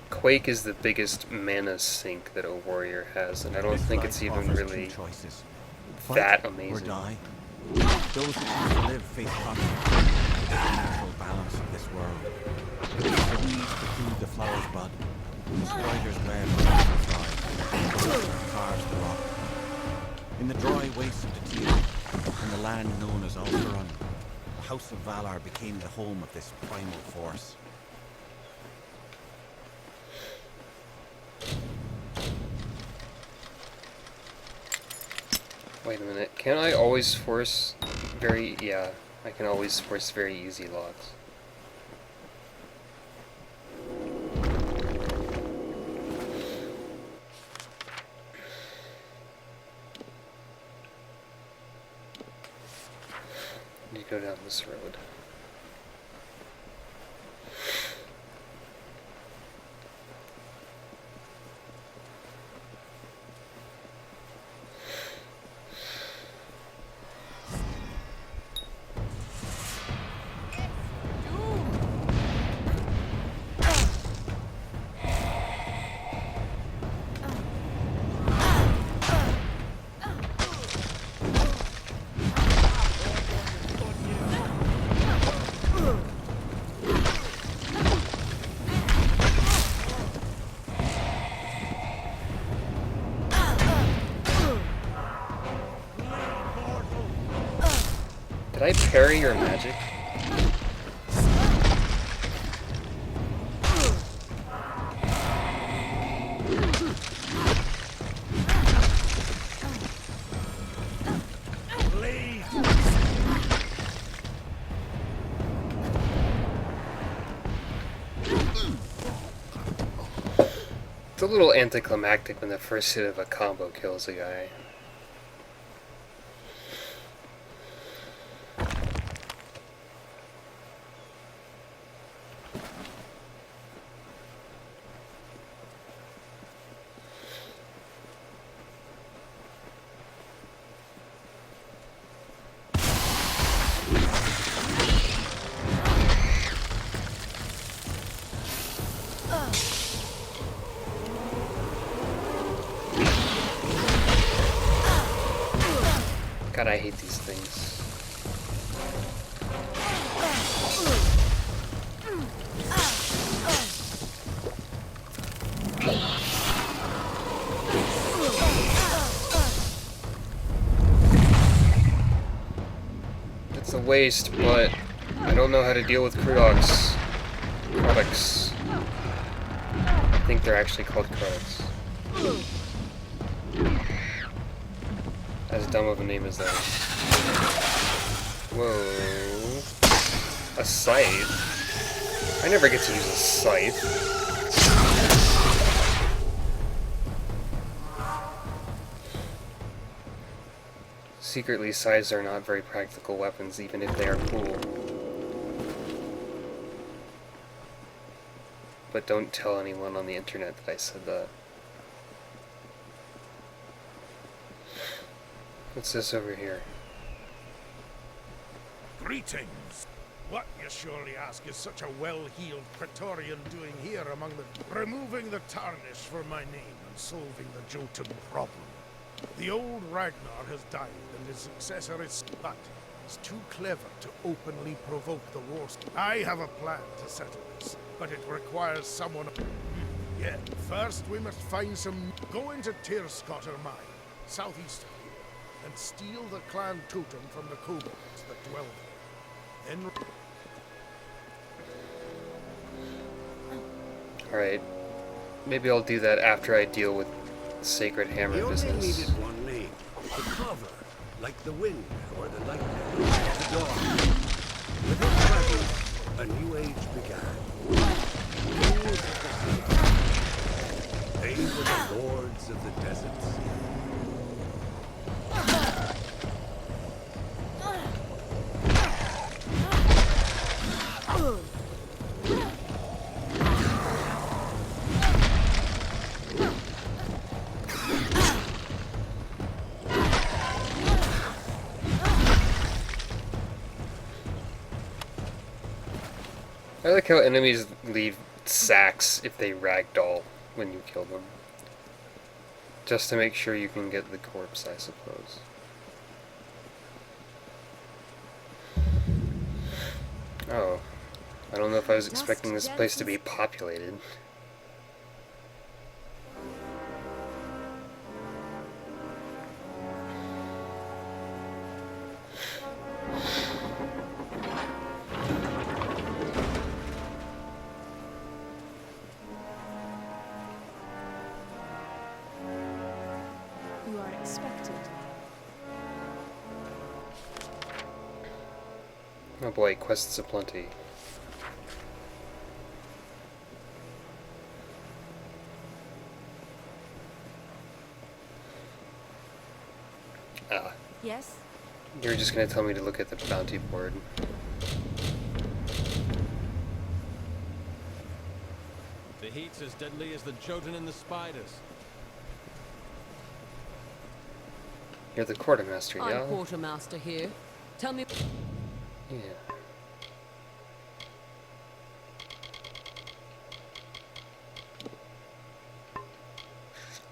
Quake is the biggest mana sink that a warrior has, and I don't think it's even really that amazing. Or die. Those who choose to live face conflict with the natural balance of this world. The weeds to feed the flower's bud, the spider's web carves the rock. In the dry wastes of the Teal, and the land known as Warsworn, the House of Valar became the home of this primal force. Wait a minute, can I always force yeah, I can always force very easy logs. You go down this road. Did I parry your magic? It's a little anticlimactic when the first hit of a combo kills a guy. God, I hate these things. It's a waste, but I don't know how to deal with Krudoks. Krudoks. I think they're actually called Krudoks. As dumb of a name as that. Whoa. A scythe? I never get to use a scythe. Secretly, scythes are not very practical weapons, even if they are cool. But don't tell anyone on the internet that I said that. What's this over here? Greetings. What, you surely ask, is such a well-heeled Praetorian doing here among the... Removing the tarnish for my name and solving the Jotun problem. The old Ragnar has died and his successor is... But he's too clever to openly provoke the wars. I have a plan to settle this, but it requires someone... Yeah, first we must find some... Go into Tirskotter Mine, southeast of here, and steal the clan totem from the kobolds that dwell there. Then... Alright. Maybe I'll do that after I deal with Sacred Hammer You only business. needed one name. To cover, like the wind or the lightning, the dawn. With his presence, a new age began. Rulers of the sea. They were the lords of the deserts. I like how enemies leave sacks if they ragdoll when you kill them. Just to make sure you can get the corpse, I suppose. Oh. I don't know if I was expecting this place to be populated. You are expected. Oh boy, quests aplenty. Ah, Yes? you're just gonna tell me to look at the bounty board. The heat's as deadly as the Jotun and the spiders. You're the quartermaster, yeah? I'm quartermaster here. Tell me... Yeah.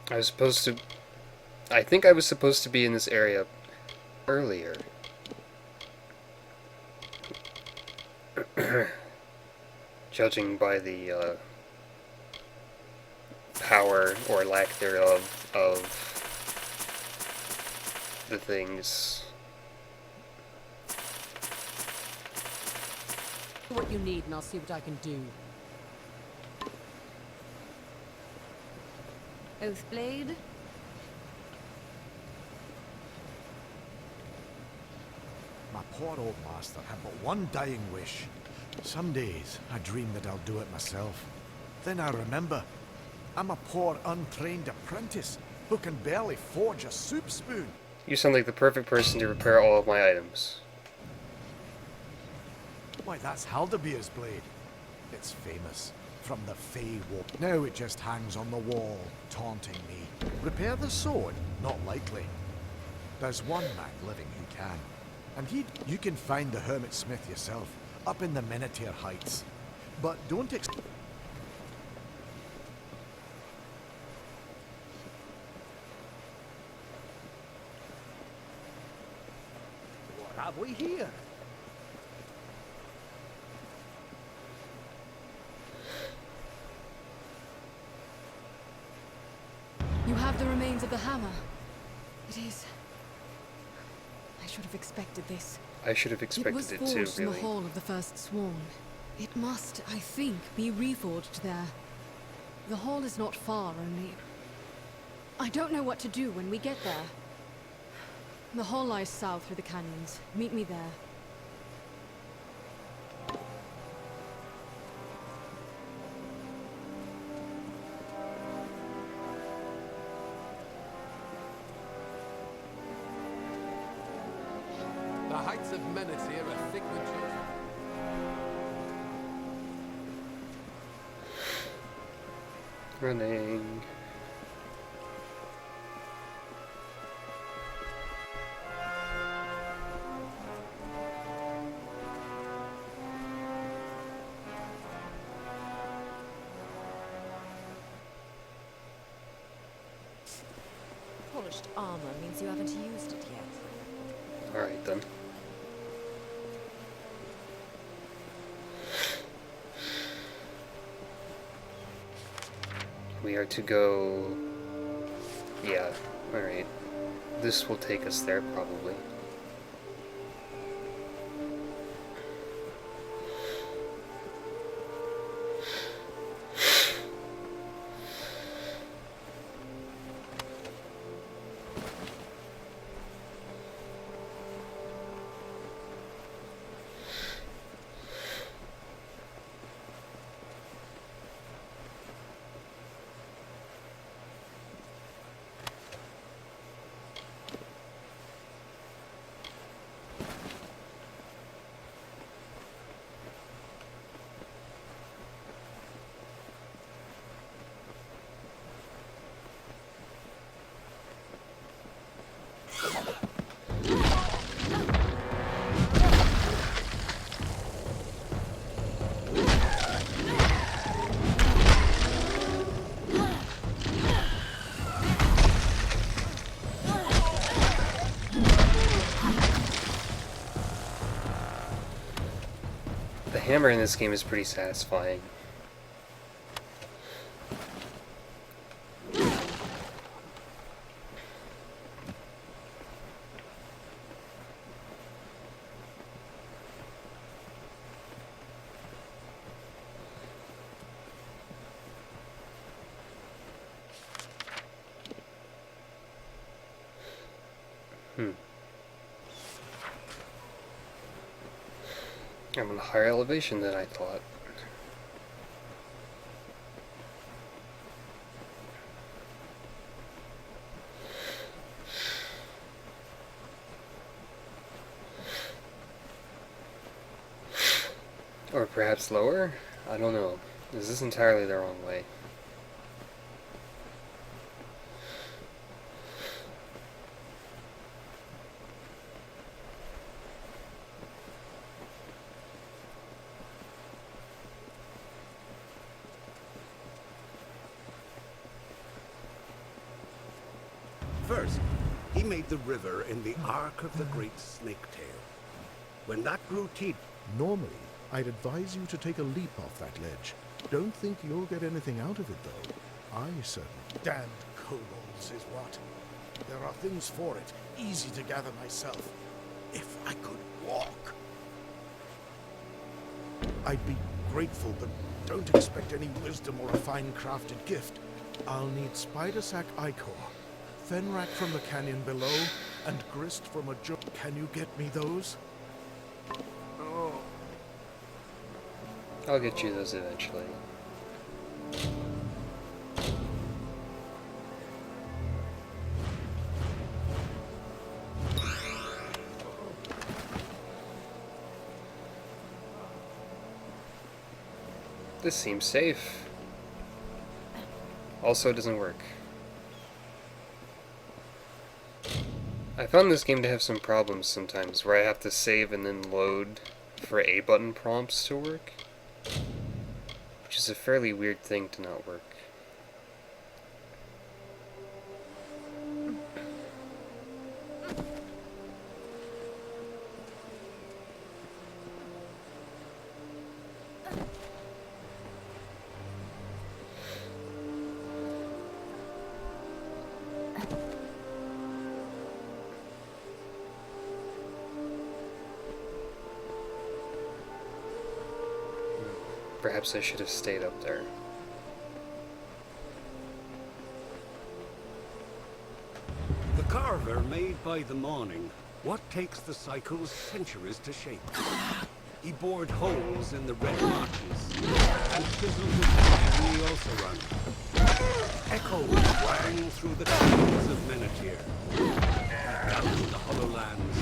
I was supposed to... I think I was supposed to be in this area earlier. Judging by the power, or lack thereof, of the things. What you need, and I'll see what I can do. Oathblade? My poor old master had but one dying wish. Some days I dream that I'll do it myself. Then I remember, I'm a poor untrained apprentice who can barely forge a soup spoon. You sound like the perfect person to repair all of my items. Why, that's Haldabeer's blade. It's famous. From the Fey War. Now it just hangs on the wall, taunting me. Repair the sword? Not likely. There's one man living who can. And you can find the Hermit Smith yourself, up in the Minotaur Heights. But don't What have we here? You have the remains of the hammer. It is... I should have expected this. I should have It expected was it forged too, in the really. hall of the First Sworn. It must, I think, be reforged there. The hall is not far, only... I don't know what to do when we get there. The hall lies south through the canyons. Meet me there. The heights of Menethir are thick with children. Running. Polished armor means you haven't used it yet. Alright then. We are to go... Yeah, alright. This will take us there, probably. The hammer in this game is pretty satisfying. I'm on a higher elevation than I thought. Or perhaps lower? I don't know. Is this entirely the wrong way? First, he made the river in the arc of the great snake-tail. When that grew teeth... Normally, I'd advise you to take a leap off that ledge. Don't think you'll get anything out of it, though. I certainly... Damned kobolds is what. There are things for it, easy to gather myself. If I could walk. I'd be grateful, but don't expect any wisdom or a fine-crafted gift. I'll need spider sac ichor, fenrac from the canyon below, and grist from a jug. Can you get me those? I'll get you those eventually. This seems safe. Also, it doesn't work. I found this game to have some problems sometimes, where I have to save and then load for A button prompts to work, which is a fairly weird thing to not work. Perhaps I should have stayed up there. The carver made by the morning what takes the cycles centuries to shape. He bored holes in the red marches and chiseled the passion he also run. Echoes rang through the caves of Menethir, down the hollow lands.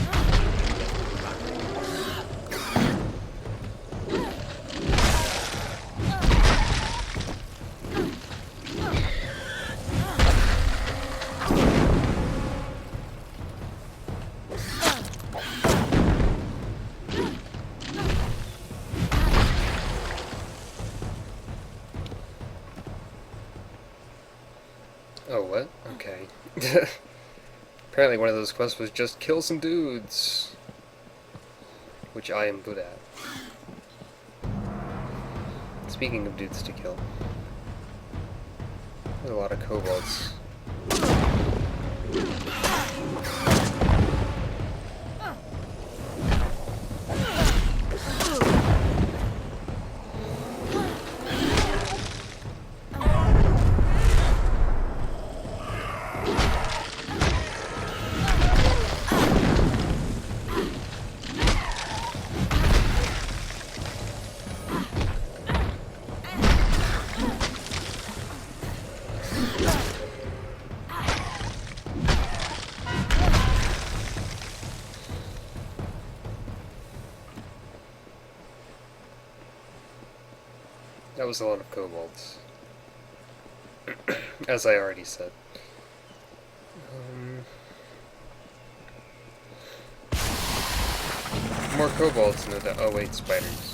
Oh, what? Okay. Apparently one of those quests was just kill some dudes, which I am good at. Speaking of dudes to kill, there's a lot of kobolds. That was a lot of kobolds, as I already said. More kobolds, no doubt. Oh wait, spiders.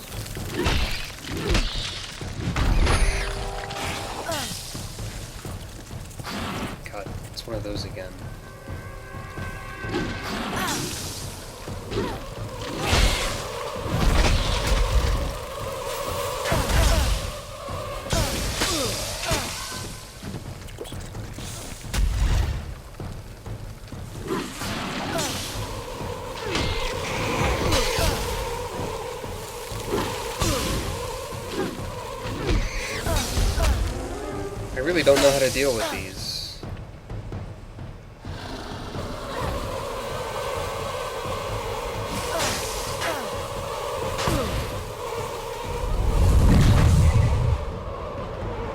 God, it's one of those again. I really don't know how to deal with these.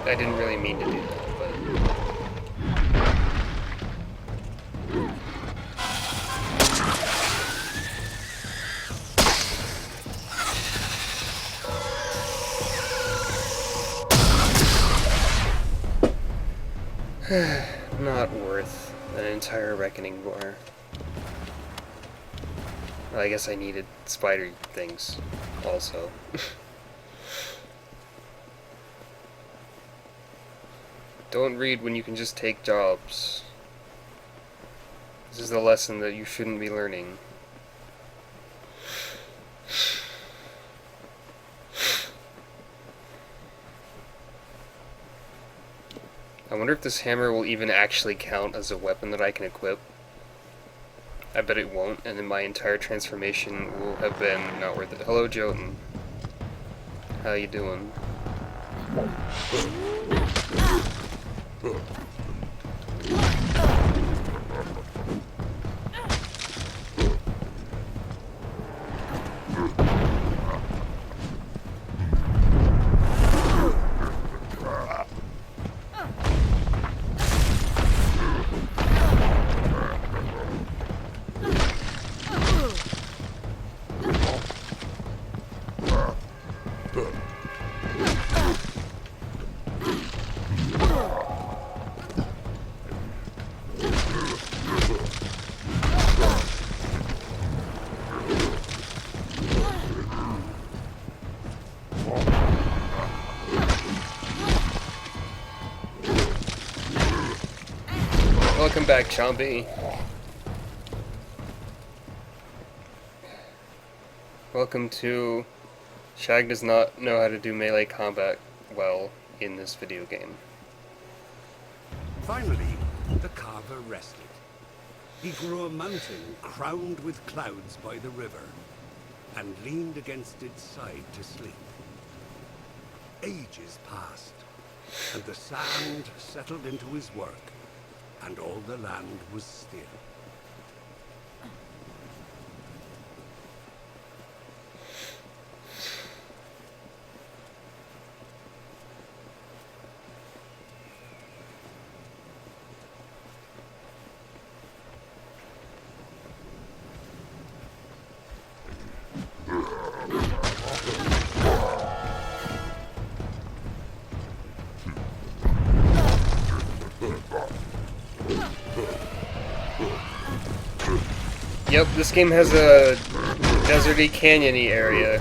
I didn't really mean to do that, but... not worth an entire reckoning bar. Well, I guess I needed spider things also. Don't read when you can just take jobs. This is the lesson that you shouldn't be learning. I wonder if this hammer will even actually count as a weapon that I can equip. I bet it won't, and then my entire transformation will have been not worth it. Hello, Jotun. How you doing? Welcome back, Chompy. Welcome to Shag does not know how to do melee combat well in this video game. Finally, the carver rested. He grew a mountain crowned with clouds by the river, and leaned against its side to sleep. Ages passed, and the sand settled into his work, and all the land was still. Yep, this game has a deserty, canyony area.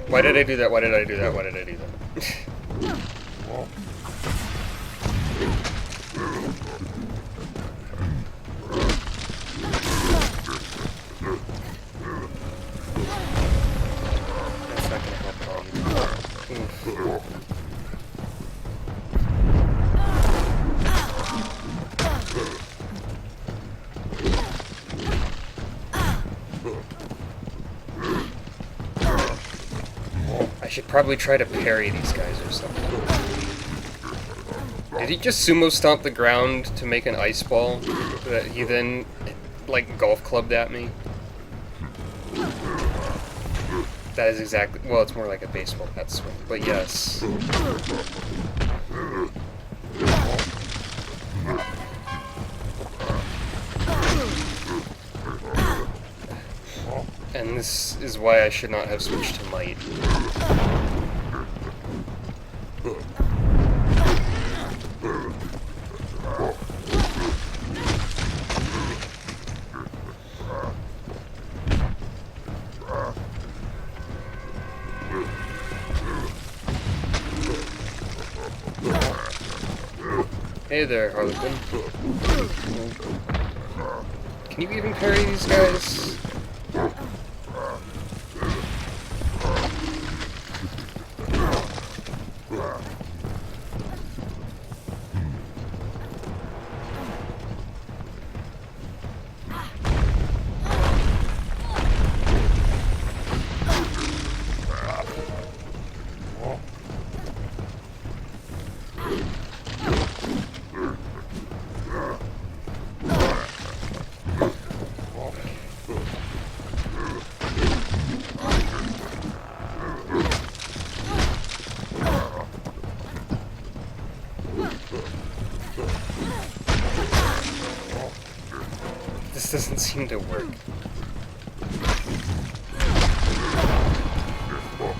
Why did I do that? Why did I do that? Why did I do that? That's not gonna help at all. Oof. I should probably try to parry these guys or something. Did he just sumo stomp the ground to make an ice ball that he then, like, golf clubbed at me? That is exactly... well, it's more like a baseball bat swing, but yes. And this is why I should not have switched to might. Hey there, Harlequin. Can you even parry these guys? This doesn't seem to work.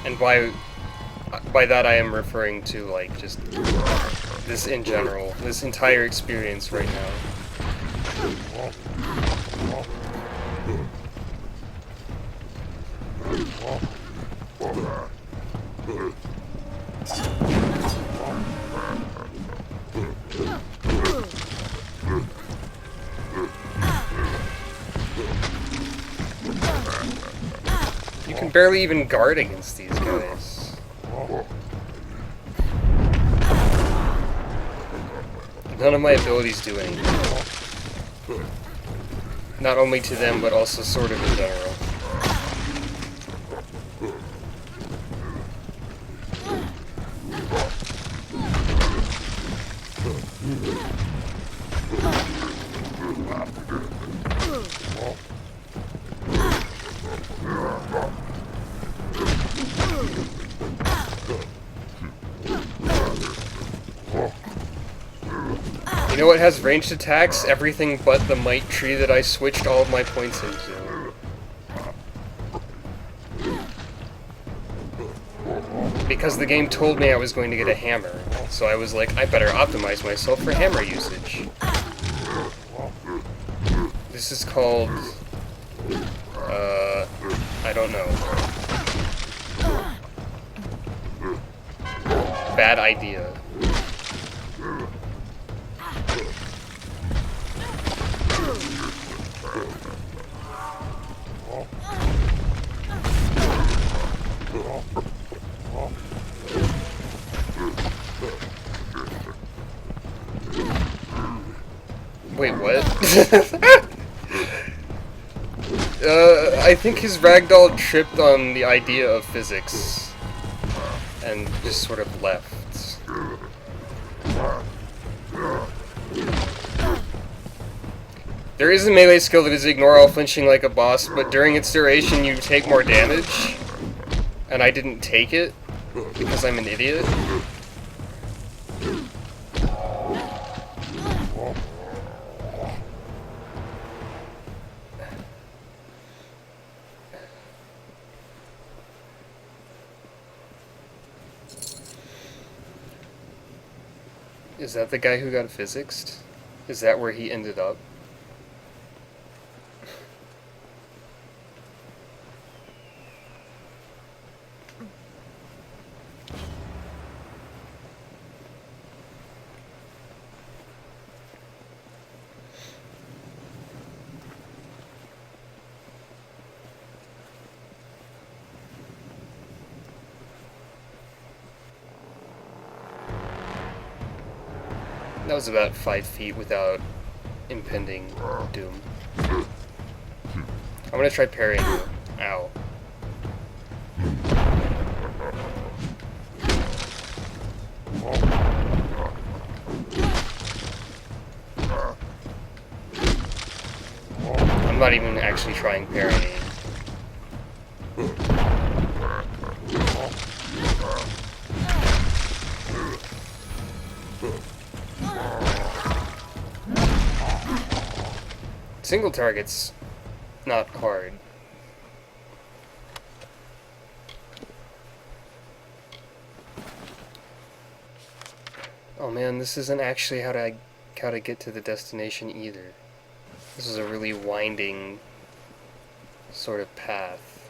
And by that I am referring to, like, just this in general, this entire experience right now. You can barely even guard against these guys. None of my abilities do anything. Not only to them, but also sort of in general. You know what has ranged attacks? Everything but the might tree that I switched all of my points into. Because the game told me I was going to get a hammer, so I was like, I better optimize myself for hammer usage. This is called... I don't know. Bad idea. Wait, what? I think his ragdoll tripped on the idea of physics and just sort of left. There is a melee skill that is ignore all flinching like a boss, but during its duration you take more damage, and I didn't take it because I'm an idiot. Is that the guy who got physicsed? Is that where he ended up? That was about 5 feet without impending doom. I'm gonna try parrying you. Ow. I'm not even actually trying parrying. Single target's not hard. Oh man, this isn't actually how to get to the destination either. This is a really winding sort of path.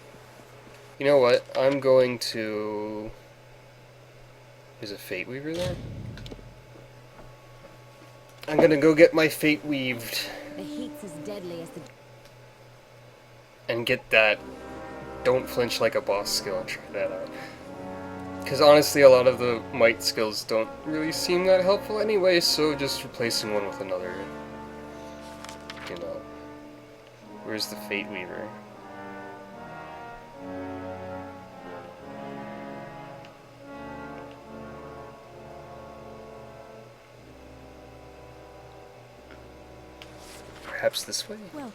You know what? I'm going to... Is a Fate Weaver there? I'm gonna go get my Fate Weaved. The heat's as deadly as the... And get that don't flinch like a boss skill and try that out. Because honestly, a lot of the might skills don't really seem that helpful anyway, so just replacing one with another, you know. Where's the Fate Weaver? Perhaps this way? Welcome.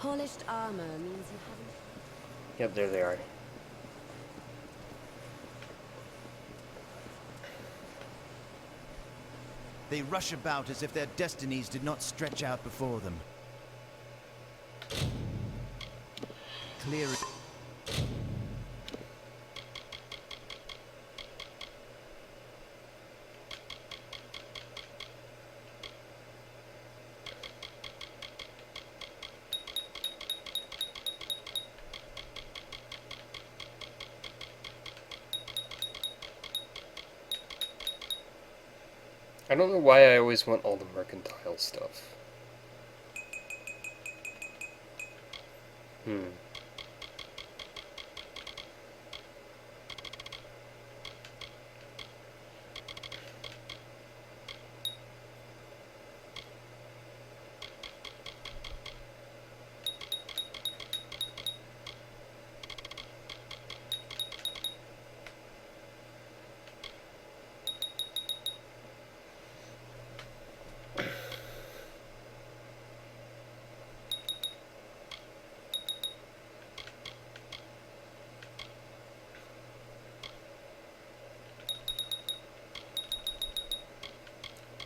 Polished armor means you haven't... Yep, there they are. They rush about as if their destinies did not stretch out before them. Clear it. I don't know why I always want all the mercantile stuff.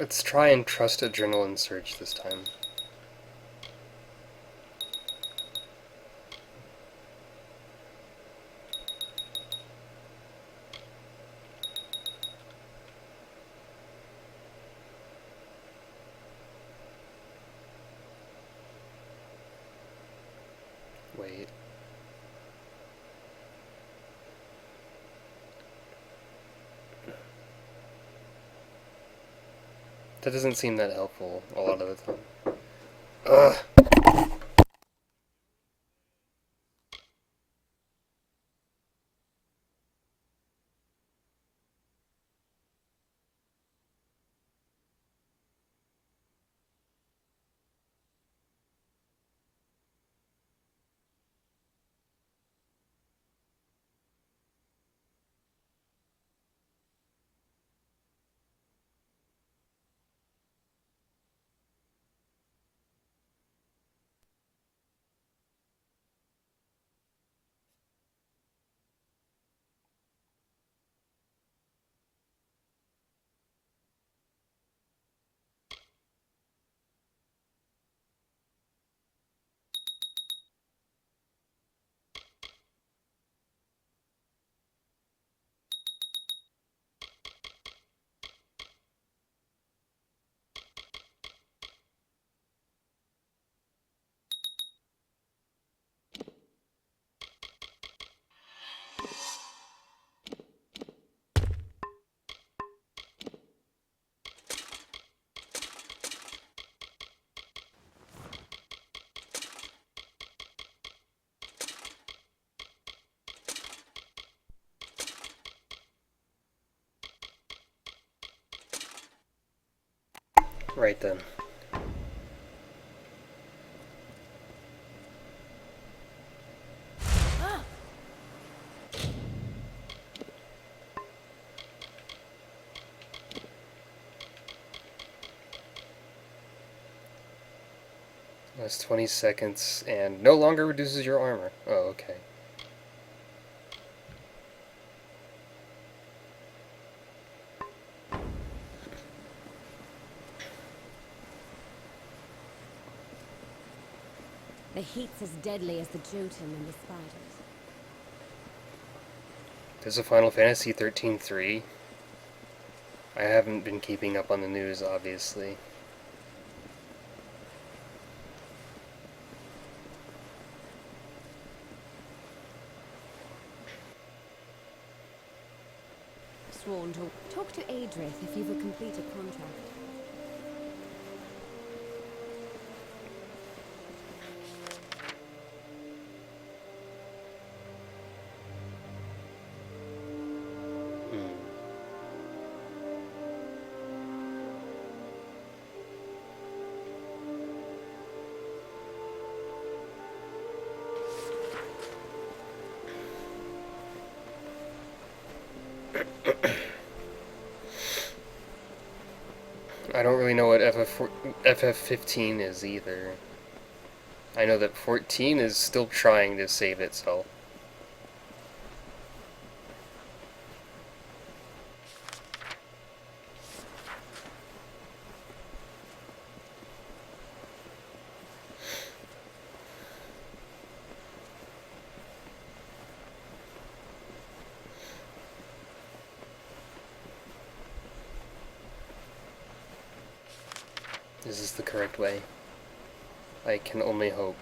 Let's try and trust Adrenaline Surge this time. Wait. That doesn't seem that helpful a lot of the time. Ugh. Right then. That's 20 seconds and no longer reduces your armor. Oh, okay. The heat's as deadly as the Jotun and the spiders. There's a Final Fantasy 13-3. I haven't been keeping up on the news, obviously. Sworn to talk to Adrith if you've a completed contract. I don't really know what FF15 is either. I know that 14 is still trying to save itself. Is this the correct way? I can only hope.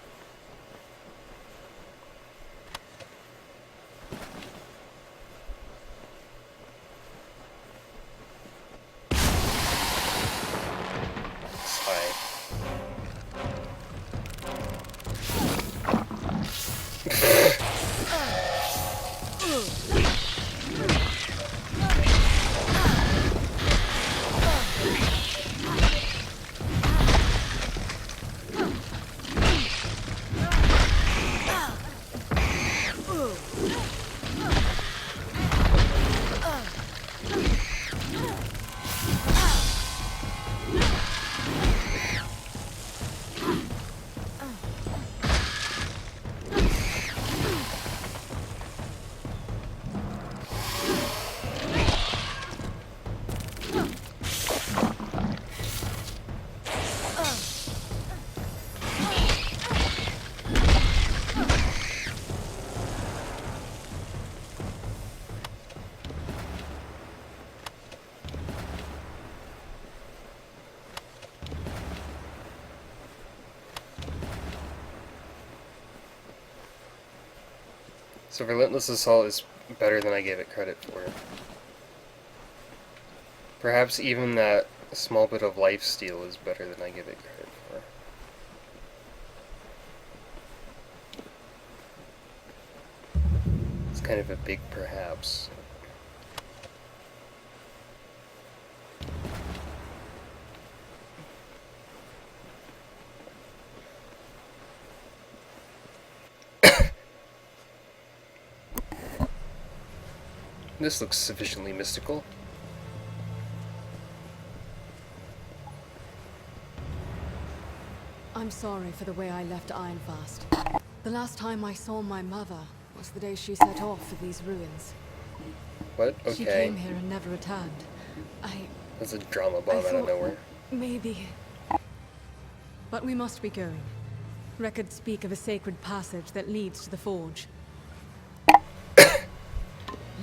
Sigh. So Relentless Assault is better than I gave it credit for. Perhaps even that small bit of lifesteal is better than I give it credit for. It's kind of a big perhaps. This looks sufficiently mystical. I'm sorry for the way I left Ironfast. The last time I saw my mother was the day she set off for these ruins. What? Okay. She came here and never returned. That's a drama bomb out of nowhere. Maybe. But we must be going. Records speak of a sacred passage that leads to the forge.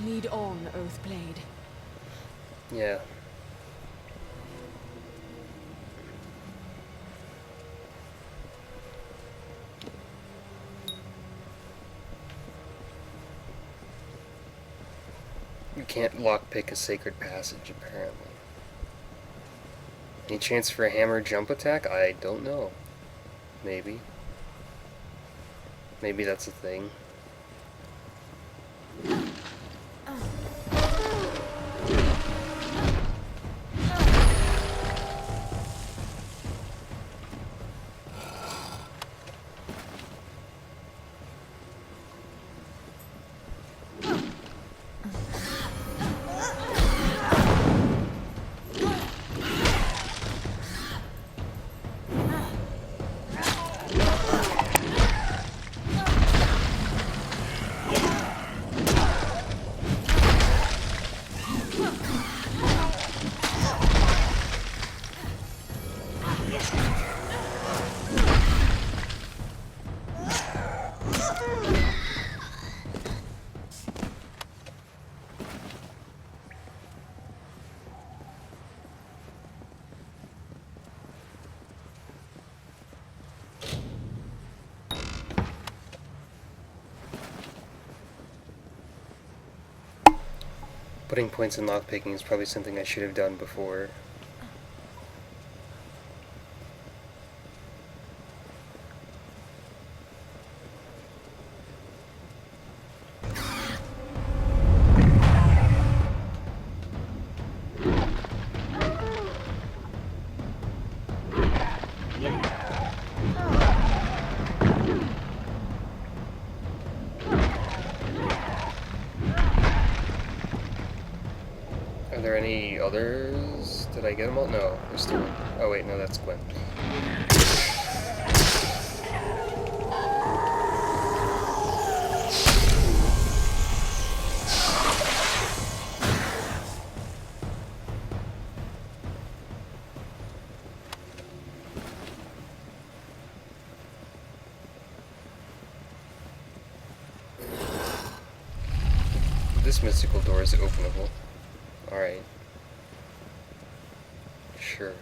Lead on, Oathblade. Yeah. You can't lockpick a sacred passage, apparently. Any chance for a hammer jump attack? I don't know. Maybe. Maybe that's a thing. Putting points in lockpicking is probably something I should have done before. Are there any others? Did I get them all? No, there's still one. Oh wait, no, that's Gwen. This mystical door is openable. Alright. Sure.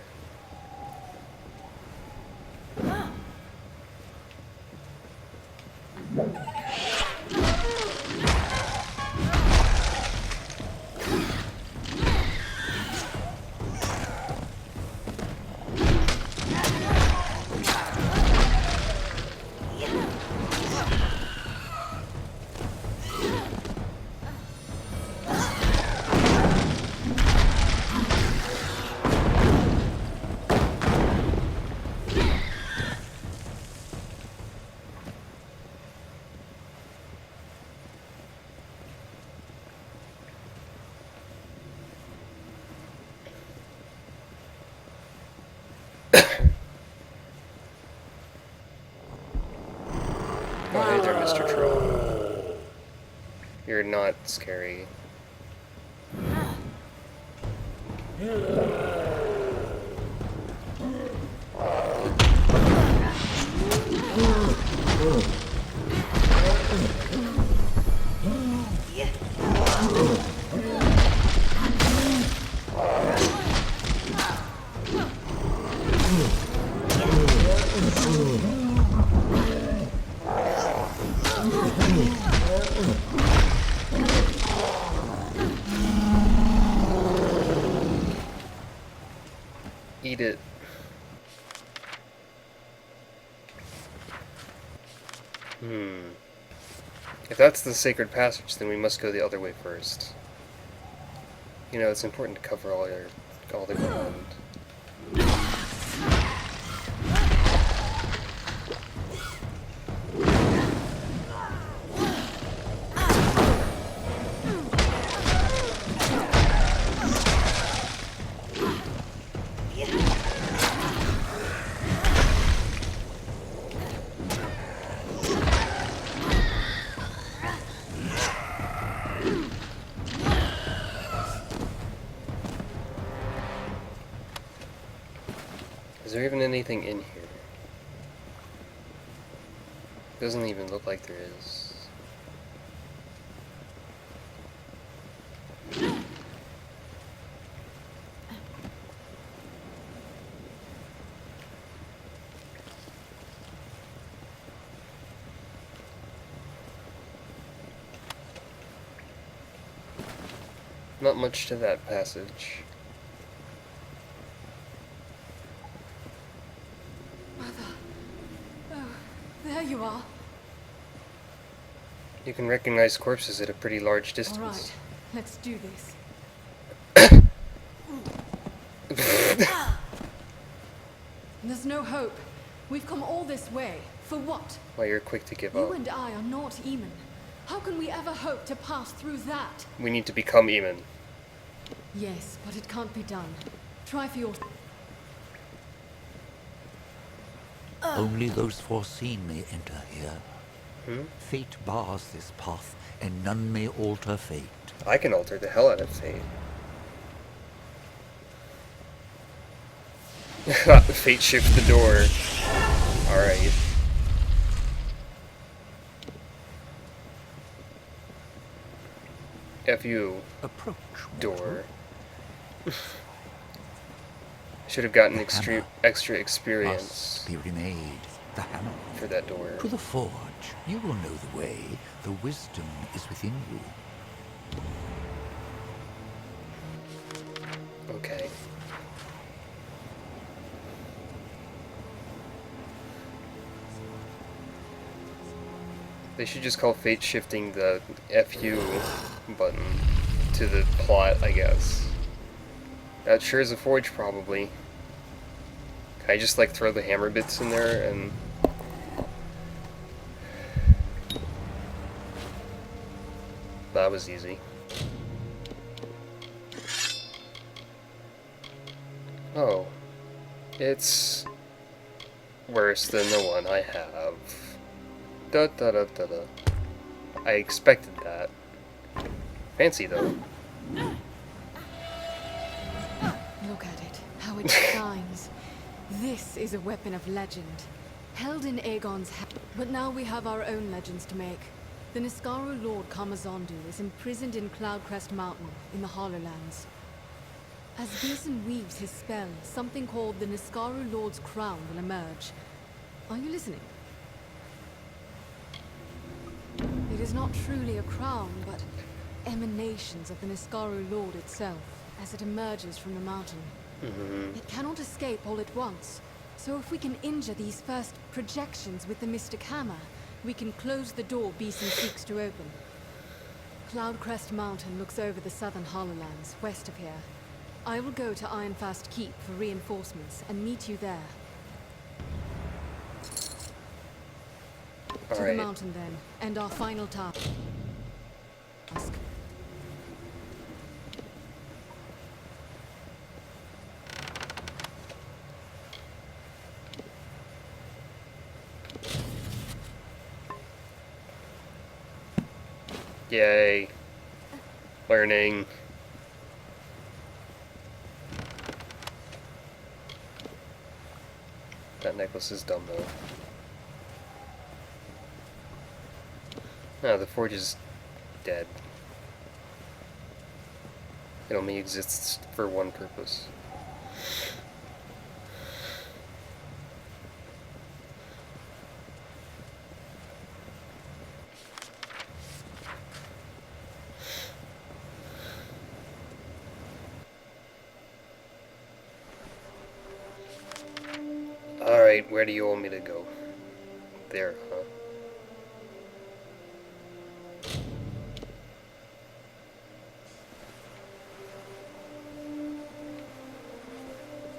Oh, hey there, Mr. Troll. You're not scary. eat it. If that's the sacred passage, then we must go the other way first. You know, it's important to cover all the ground. Is there even anything in here? Doesn't even look like there is. Not much to that passage. There you are. You can recognize corpses at a pretty large All distance. right, let's do this. There's no hope. We've come all this way. For what? Why you're quick to give You up. and I are not Eamon. How can we ever hope to pass through that? We need to become Eamon. Yes, but it can't be done. Try for your... Only those foreseen may enter here. Fate bars this path, and none may alter fate. I can alter the hell out of fate. Fate shifts the door. Alright. F.U. Approach. Door. Should have gotten extra experience Must be remade. The hammer. for that door. To the forge. You will know the way. The wisdom is within you. Okay. They should just call fate shifting the FU button to the plot, I guess. That sure is a forge, probably. Can I just, like, throw the hammer bits in there and... That was easy. Oh. It's... worse than the one I have. Da da da da da. I expected that. Fancy, though. Look at it, how it shines. This is a weapon of legend, held in Aegon's hand. But now we have our own legends to make. The Niskaru Lord Kamazondu is imprisoned in Cloudcrest Mountain in the Hollowlands. As Beeson weaves his spell, something called the Niskaru Lord's Crown will emerge. Are you listening? It is not truly a crown, but emanations of the Niskaru Lord itself, as it emerges from the mountain. It cannot escape all at once, so if we can injure these first projections with the Mystic Hammer, we can close the door Beeson seeks to open. Cloudcrest Mountain looks over the southern Hollowlands, west of here. I will go to Ironfast Keep for reinforcements and meet you there. To the mountain then, and our final task. Yay. Learning. That necklace is dumb, though. No, the forge is dead. It only exists for one purpose. Wait, where do you want me to go? There, huh?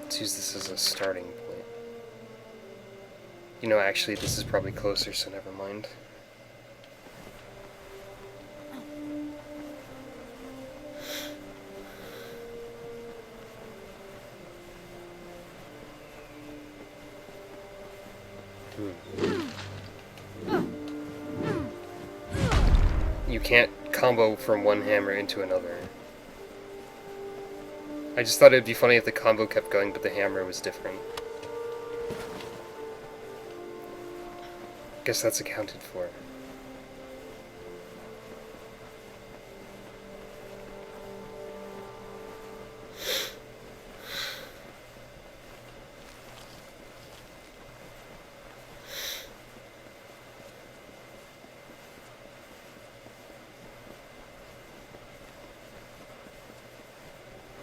Let's use this as a starting point. You know, actually, this is probably closer, so never mind. You can't combo from one hammer into another. I just thought it'd be funny if the combo kept going, but the hammer was different. Guess that's accounted for.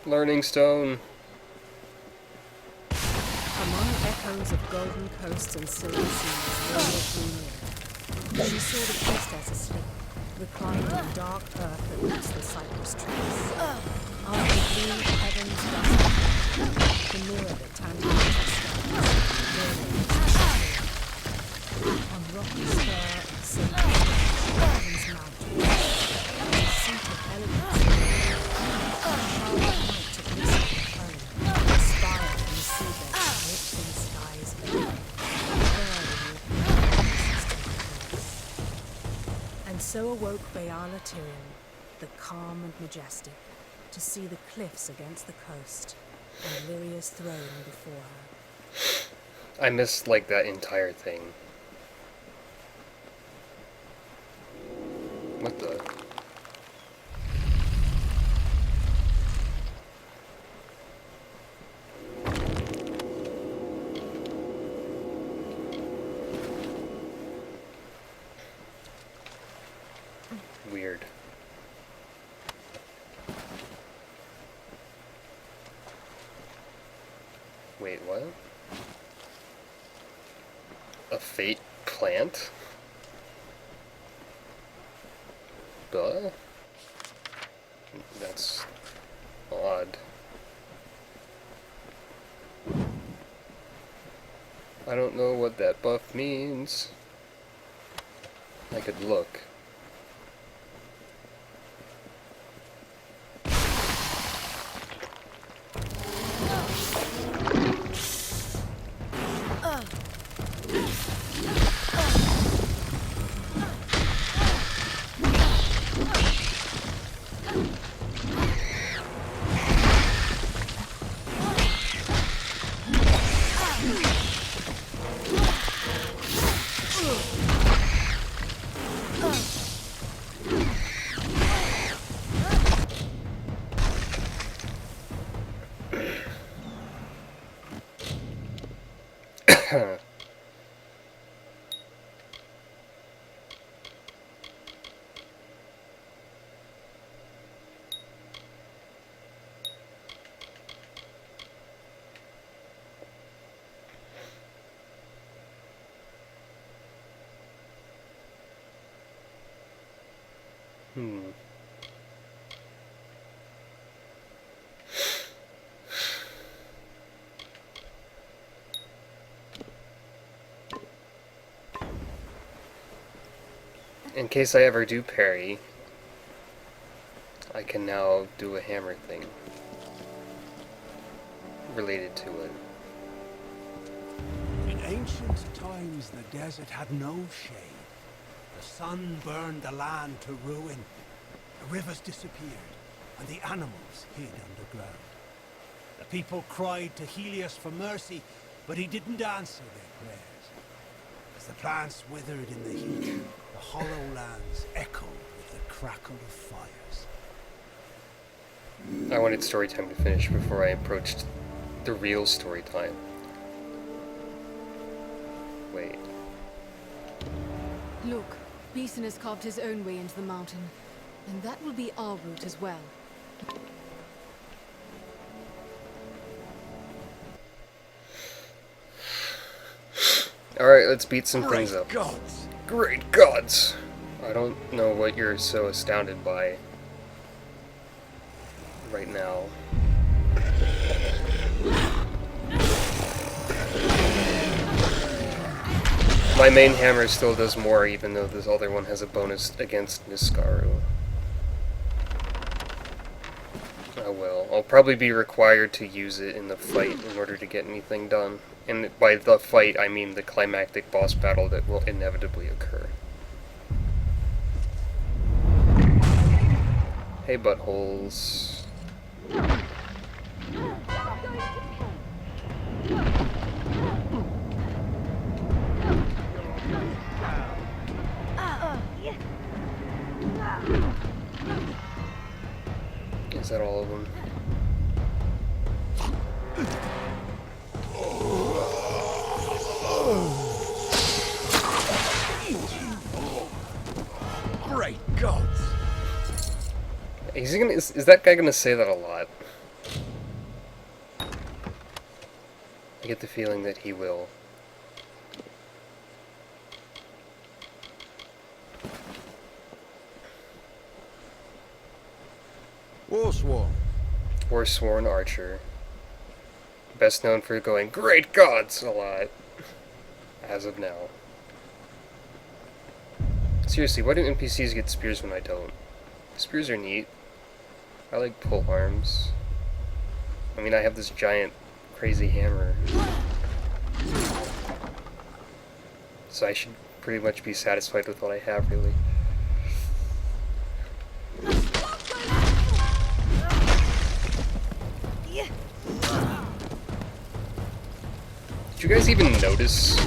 Learning stone. Among echoes of golden coasts and silver seas, Lola drew near. She saw the priestess asleep, reclining in dark earth amidst the cypress trees. On the blue heavens dusted, the mirror that tantalized the stars, on rocky spur and sacred heaven's mountain, a seat of elegance, and so awoke Bayala Tyrion, the calm and majestic, to see the cliffs against the coast, and Lyria's throne before her. I missed, like, that entire thing. What the? Weird. Wait, what? A fate plant? Duh? That's odd. I don't know what that buff means. I could look. In case I ever do parry, I can now do a hammer thing related to it. In ancient times, the desert had no shade. The sun burned the land to ruin. The rivers disappeared, and the animals hid underground. The people cried to Helios for mercy, but he didn't answer their prayers. As the plants withered in the heat, the hollow lands echoed with the crackle of fires. I wanted story time to finish before I approached the real story time. Wait. Look, Beeson has carved his own way into the mountain, and that will be our route as well. Alright, let's beat some things Great up. gods! Great gods! I don't know what you're so astounded by right now. My main hammer still does more, even though this other one has a bonus against Niskaru. Oh well, I'll probably be required to use it in the fight in order to get anything done. And by the fight, I mean the climactic boss battle that will inevitably occur. Hey, buttholes. Is that all of them? Great gods! Is that guy gonna say that a lot? I get the feeling that he will. Warsworn. Warsworn archer. Best known for going, "Great gods!" a lot. As of now. Seriously, why do NPCs get spears when I don't? Spears are neat. I like pole arms. I mean, I have this giant, crazy hammer. So I should pretty much be satisfied with what I have, really. Did you guys even notice?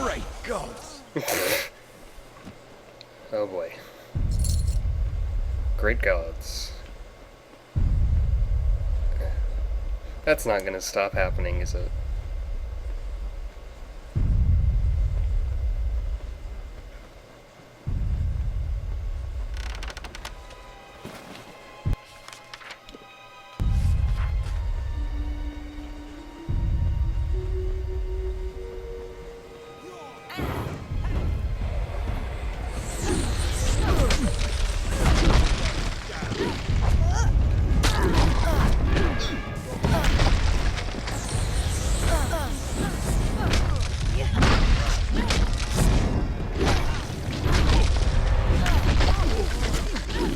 Great gods! Oh boy. Great gods. That's not gonna stop happening, is it?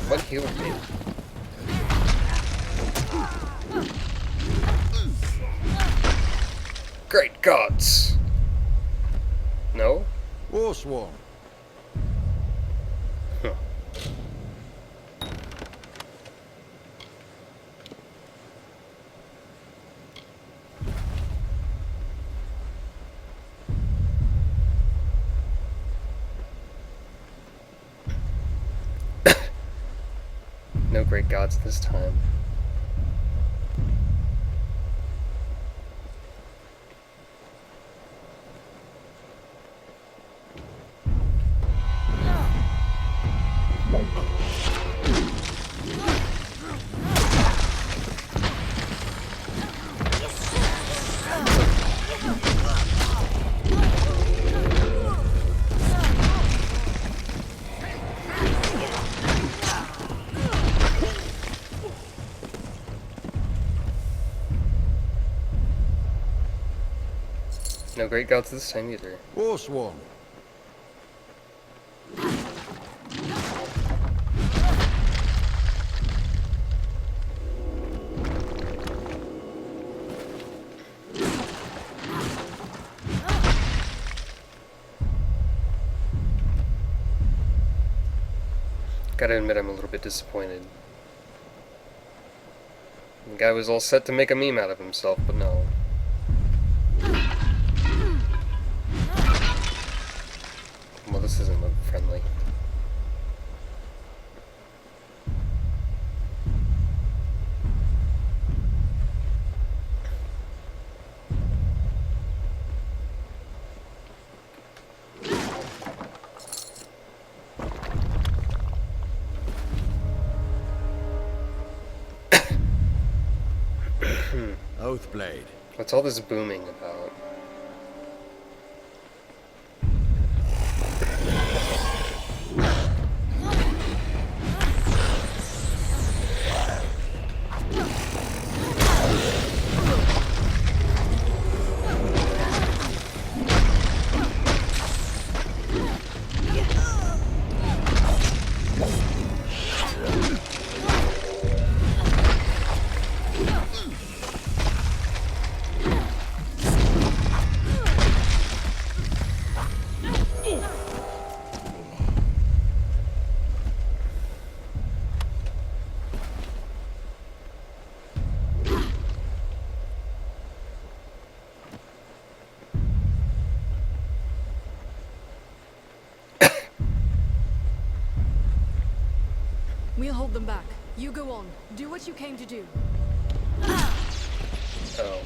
What healed me? Great gods! No? Warsworn. Huh. No great gods this time. No great gods this time either. Warsworn. Gotta admit, I'm a little bit disappointed. The guy was all set to make a meme out of himself, but no. Well, this doesn't look friendly. Oathblade. What's all this booming about? We'll hold them back. You go on. Do what you came to do. Oh.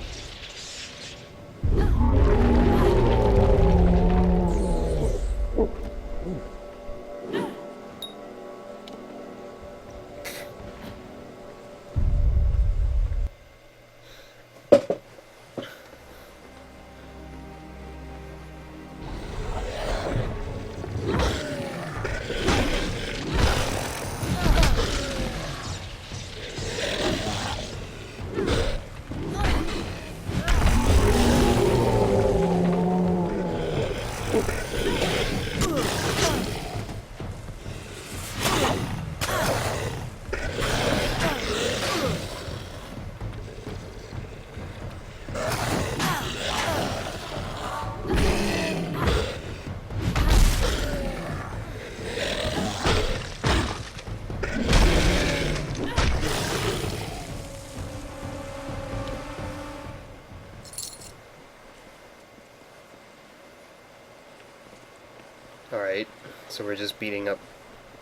Alright, so we're just beating up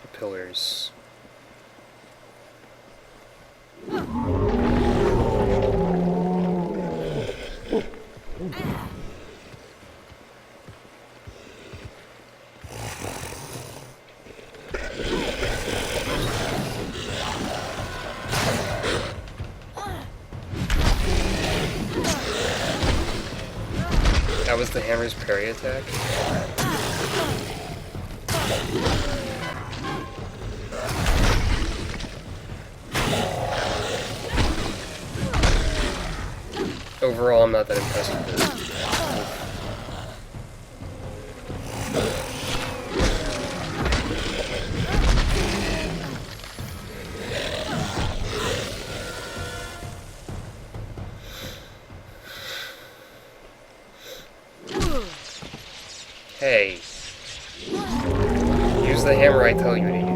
the pillars. That was the hammer's parry attack? Overall, I'm not that impressed with it. Hey. Use the hammer I tell you to use.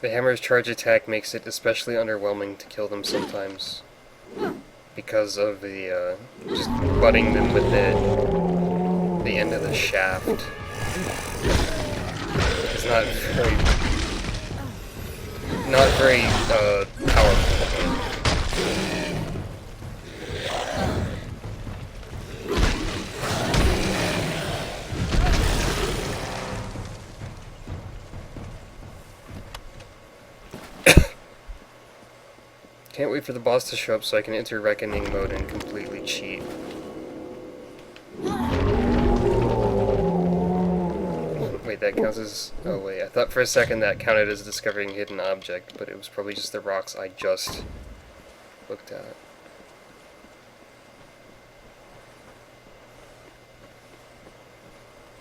The hammer's charge attack makes it especially underwhelming to kill them sometimes. Because of the, just butting them with the end of the shaft. It's not very powerful. Can't wait for the boss to show up so I can enter Reckoning mode and completely cheat. Wait, that counts as... Oh wait, I thought for a second that counted as discovering a hidden object, but it was probably just the rocks I just looked at.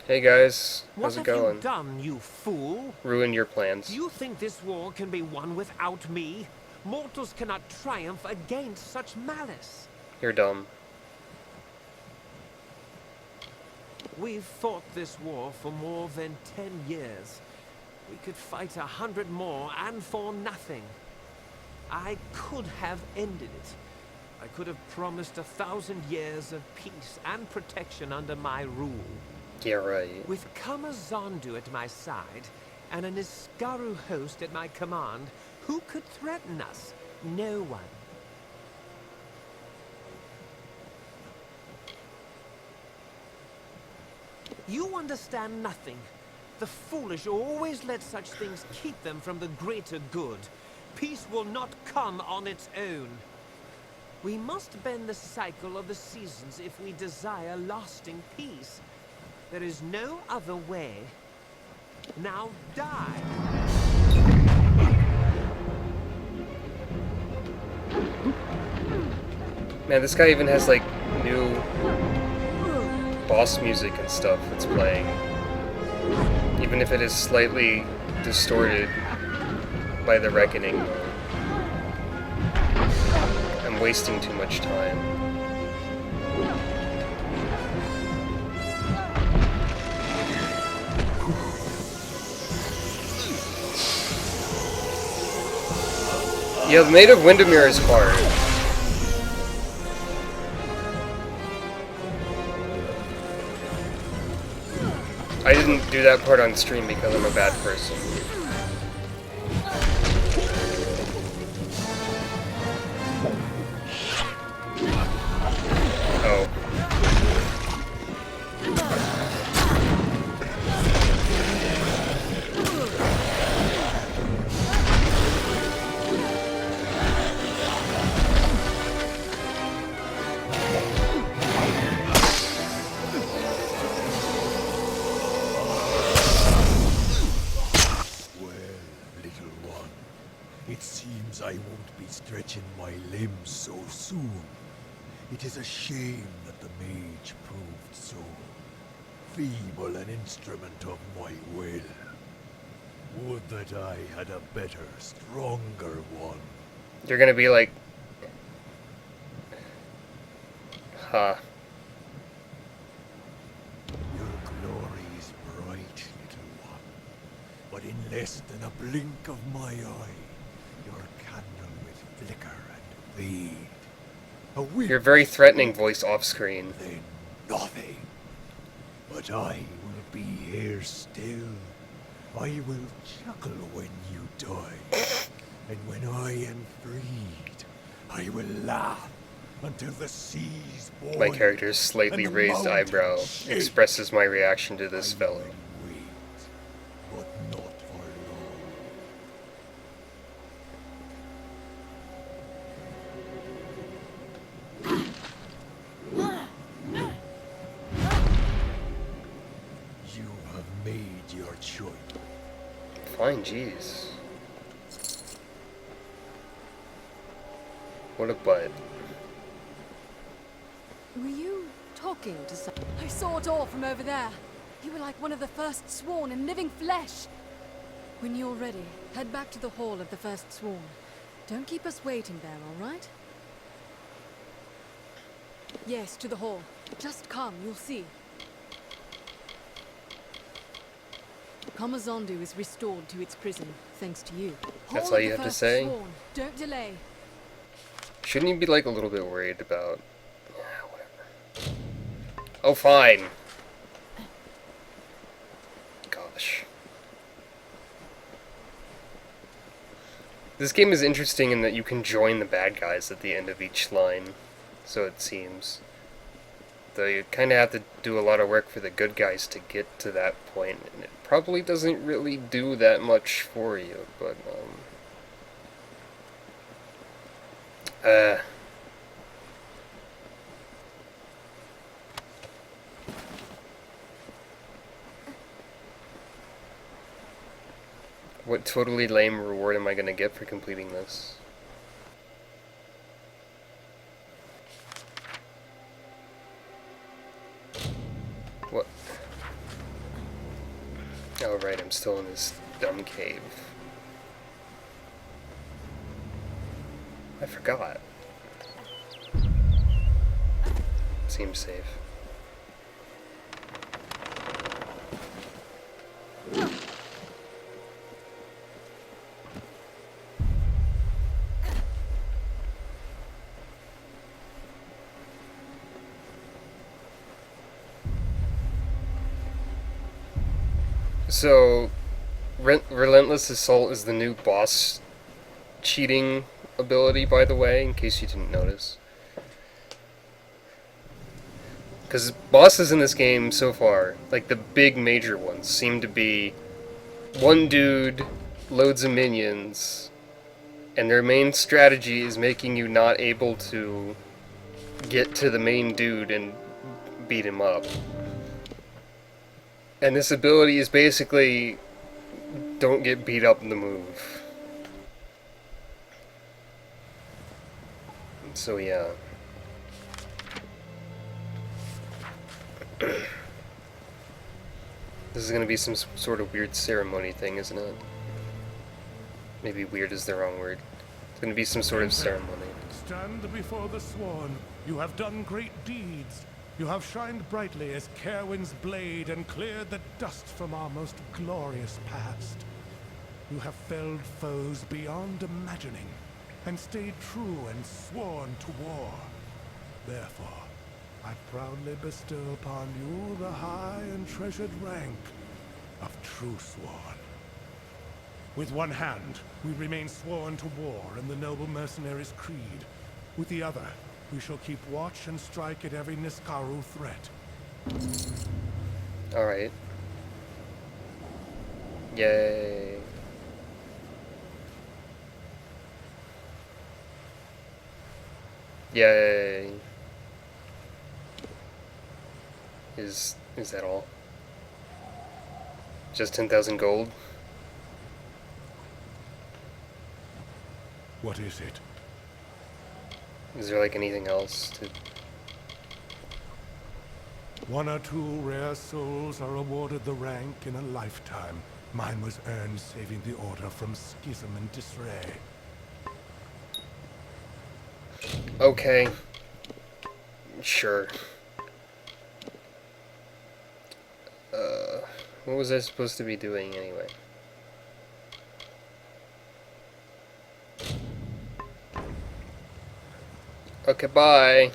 Hey guys, how's it going? What have you done, you fool? Ruin your plans. Do you think this war can be won without me? Mortals cannot triumph against such malice. You're dumb. We've fought this war for more than 10 years. We could fight 100 more, and for nothing. I could have ended it. I could have promised 1,000 years of peace and protection under my rule. Yeah, right. With Kamazandu at my side, and an Iskaru host at my command, who could threaten us? No one. You understand nothing. The foolish always let such things keep them from the greater good. Peace will not come on its own. We must bend the cycle of the seasons if we desire lasting peace. There is no other way. Now die! Man, this guy even has like new boss music and stuff that's playing. Even if it is slightly distorted by the Reckoning. I'm wasting too much time. Yeah, the Maid of Windermere is hard. I didn't do that part on stream because I'm a bad person. Oh. It seems I won't be stretching my limbs so soon. It is a shame that the mage proved so feeble an instrument of my will. Would that I had a better, stronger one. You're gonna be like... Huh. Your glory is bright, little one. But in less than a blink of my eye, your candle will flicker and fade. Your very threatening voice off screen. Then nothing. But I will be here still. I will chuckle when you die. And when I am freed, I will laugh until the seas boil. My character's slightly raised eyebrow expresses my reaction to this fellow. But not for long. You have made your choice. Fine, jeez. What a butt. Were you talking to someone? I saw it all from over there. You were like one of the first sworn in living flesh. When you're ready, head back to the Hall of the First Sworn. Don't keep us waiting there, all right? Yes, to the hall. Just come, you'll see. Kamazondu is restored to its prison, thanks to you. That's Hall all you of have the to First say? Sworn. Don't delay. Shouldn't you be like a little bit worried about... whatever. Oh, fine. Gosh. This game is interesting in that you can join the bad guys at the end of each line, so it seems. Though you kind of have to do a lot of work for the good guys to get to that point, and it probably doesn't really do that much for you, but, what totally lame reward am I gonna get for completing this? What? Oh right, I'm still in this dumb cave. I forgot. Seems safe. So, Relentless Assault is the new boss cheating ability, by the way, in case you didn't notice. Because bosses in this game so far, like the big major ones, seem to be one dude, loads of minions, and their main strategy is making you not able to get to the main dude and beat him up. And this ability is basically, don't get beat up in the move. So yeah. This is gonna be some sort of weird ceremony thing, isn't it? Maybe weird is the wrong word. It's gonna be some sort of ceremony. Stand before the Sworn. You have done great deeds. You have shined brightly as Caerwyn's blade and cleared the dust from our most glorious past. You have felled foes beyond imagining, and stayed true and sworn to war. Therefore, I proudly bestow upon you the high and treasured rank of True Sworn. With one hand, we remain sworn to war in the noble mercenary's creed. With the other, we shall keep watch and strike at every Niskaru threat. Alright. Yay. Yay. Is that all? Just 10,000 gold? What is it? Is there like anything else to... One or two rare souls are awarded the rank in a lifetime. Mine was earned saving the Order from schism and disarray. Okay. Sure. What was I supposed to be doing anyway? Okay, bye.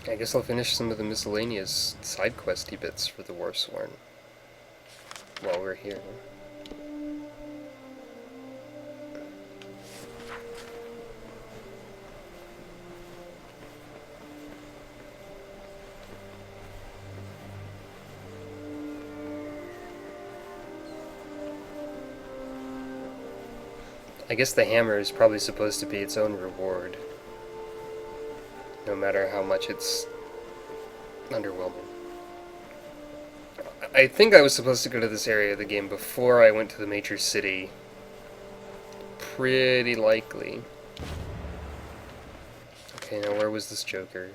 I guess I'll finish some of the miscellaneous side questy bits for the Warsworn while we're here. I guess the hammer is probably supposed to be its own reward, no matter how much it's underwhelming. I think I was supposed to go to this area of the game before I went to the major city. Pretty likely. Okay, now where was this Joker?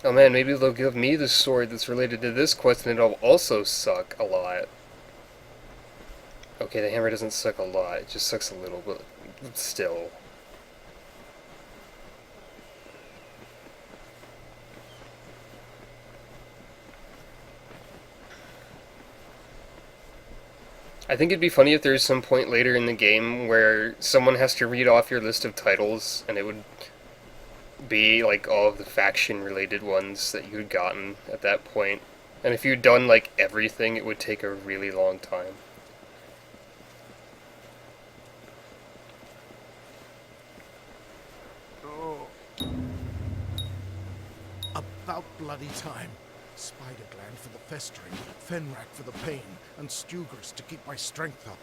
Oh man, maybe they'll give me the sword that's related to this quest and it'll also suck a lot. Okay, the hammer doesn't suck a lot, it just sucks a little, but still. I think it'd be funny if there's some point later in the game where someone has to read off your list of titles and it would be like all of the faction related ones that you'd gotten at that point. And if you'd done like everything, it would take a really long time. Oh. About bloody time. Spider gland for the festering, Fenrak for the pain, and Stugers to keep my strength up.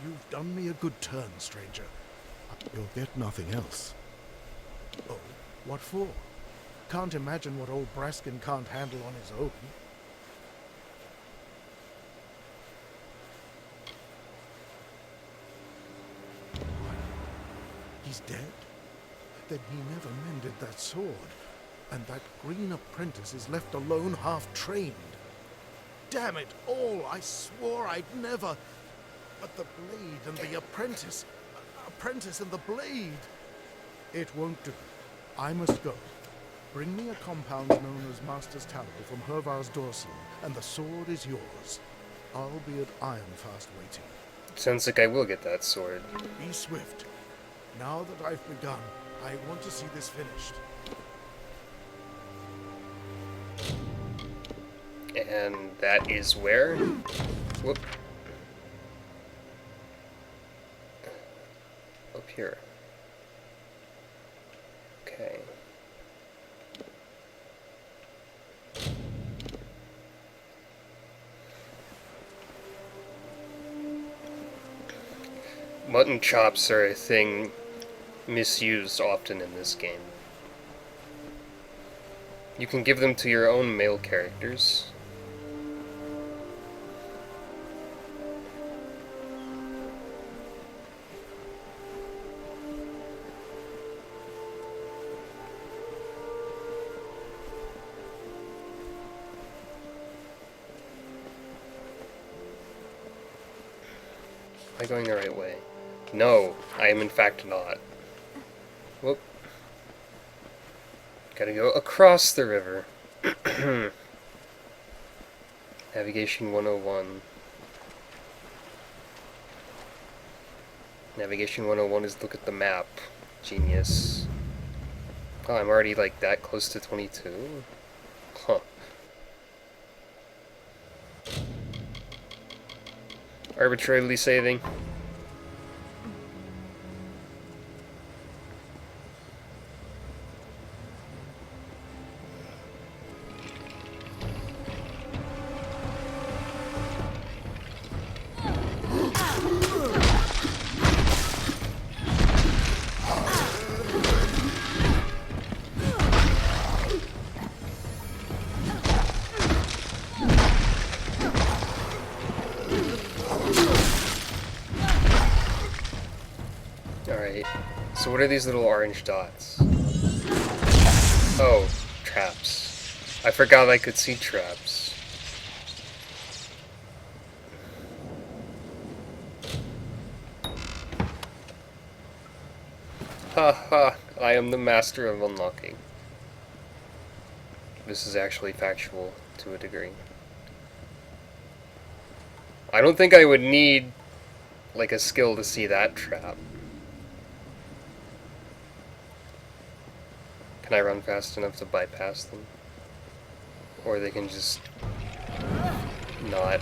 You've done me a good turn, stranger. You'll get nothing else. Oh, what for? Can't imagine what old Braskin can't handle on his own. What? He's dead? Then he never mended that sword. And that green apprentice is left alone, half-trained. Damn it all! I swore I'd never... But the blade and the apprentice... Apprentice and the blade... It won't do. I must go. Bring me a compound known as Master's Tallow from Hervar's dorsal, and the sword is yours. I'll be at Ironfast waiting. Sounds like I will get that sword. Be swift. Now that I've begun, I want to see this finished. And that is where? Whoop. Up here. Okay. Mutton chops are a thing misused often in this game. You can give them to your own male characters. Am I going the right way? No, I am in fact not. Whoop. Gotta go across the river. Navigation 101. Navigation 101 is look at the map. Genius. Oh, I'm already like that close to 22? Huh. Arbitrarily saving. Alright, so what are these little orange dots? Oh, traps. I forgot I could see traps. Ha ha, I am the master of unlocking. This is actually factual to a degree. I don't think I would need like a skill to see that trap. Can I run fast enough to bypass them? Or they can just not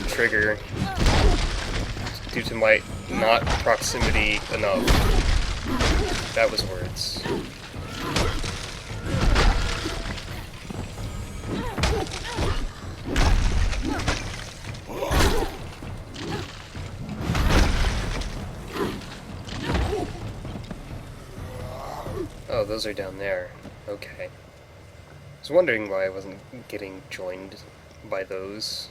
trigger due to my not proximity enough. That was words. Oh, those are down there. Okay. I was wondering why I wasn't getting joined by those.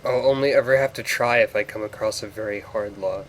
I'll only ever have to try if I come across a very hard log.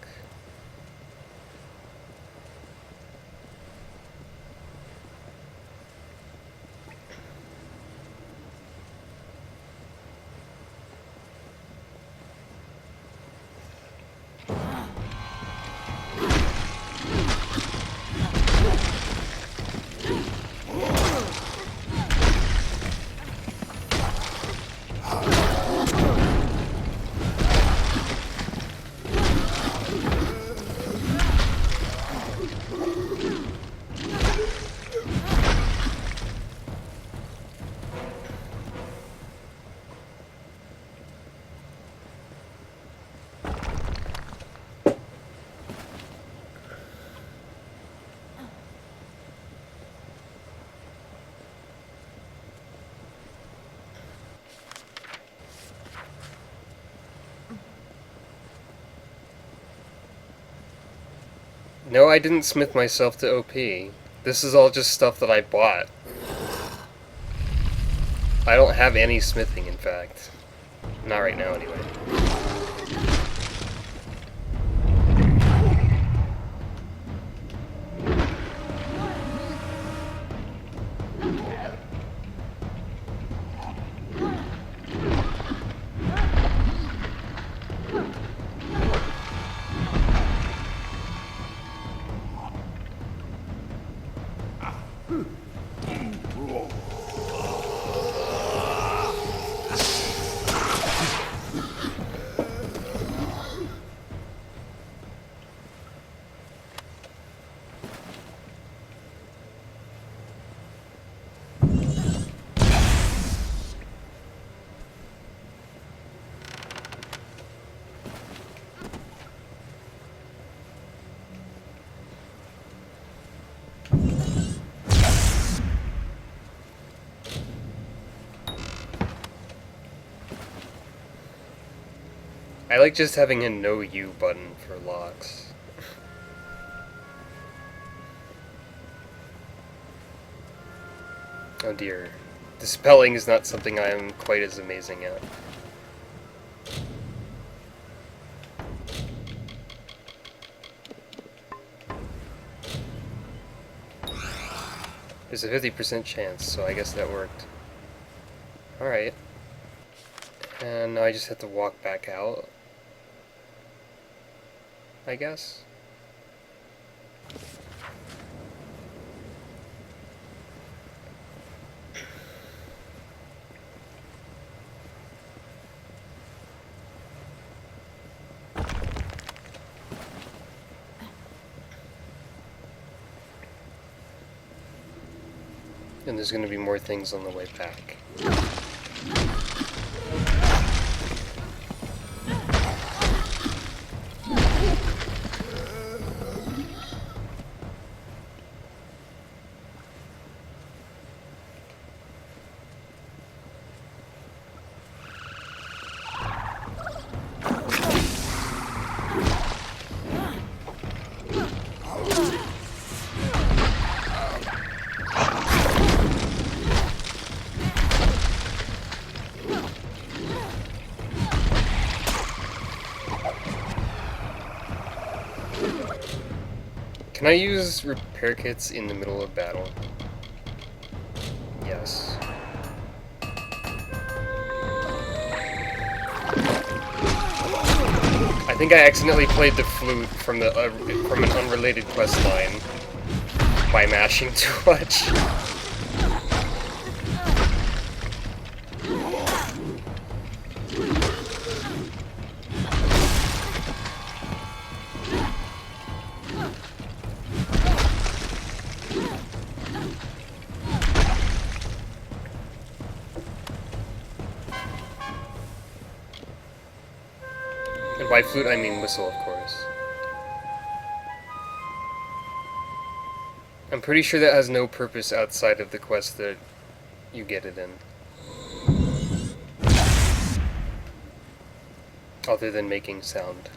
No, I didn't smith myself to OP. This is all just stuff that I bought. I don't have any smithing, in fact. Not right now, anyway. I like just having a no U button for locks. Oh dear. Dispelling is not something I am quite as amazing at. There's a 50% chance, so I guess that worked. Alright. And now I just have to walk back out, I guess. And there's going to be more things on the way back. Can I use repair kits in the middle of battle? Yes. I think I accidentally played the flute from an unrelated quest line by mashing too much. And by flute, I mean whistle, of course. I'm pretty sure that has no purpose outside of the quest that you get it in. Other than making sound.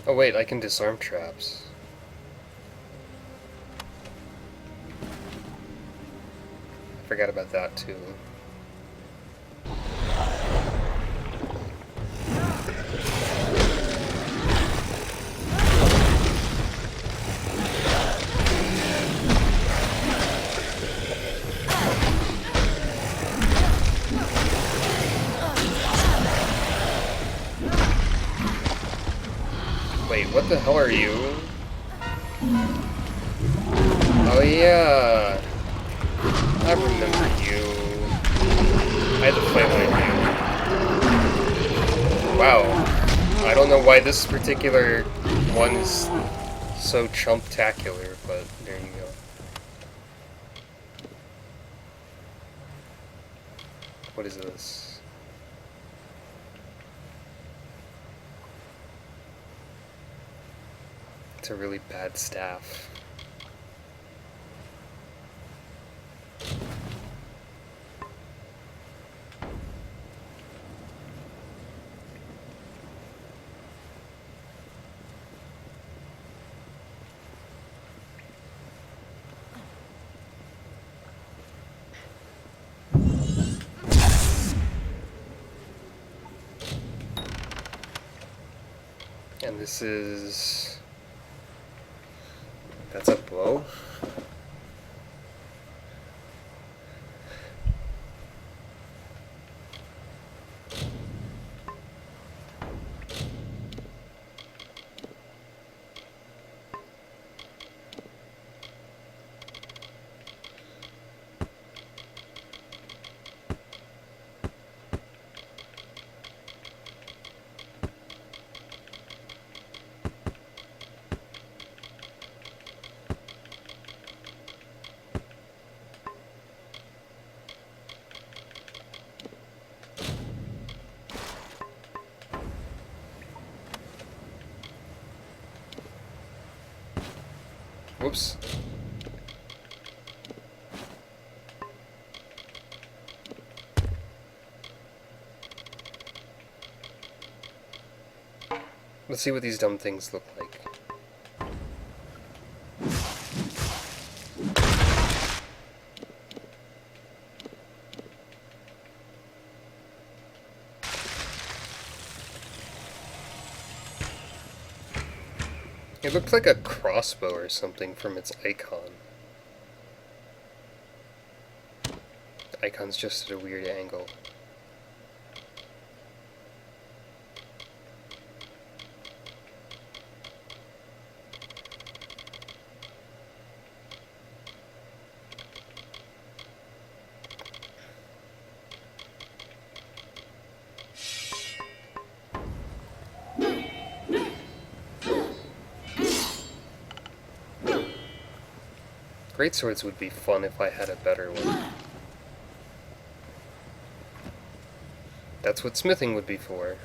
Oh wait, I can disarm traps. I forgot about that too. what the hell are you? Oh yeah, I remember you. I had to play like you. Wow, I don't know why this particular one is so chump-tacular, but there you go. What is this? It's a really bad staff. And this is... That's a bow? Whoops. Let's see what these dumb things look like. It looked like a crossbow or something from its icon. The icon's just at a weird angle. Greatswords would be fun if I had a better one. That's what smithing would be for.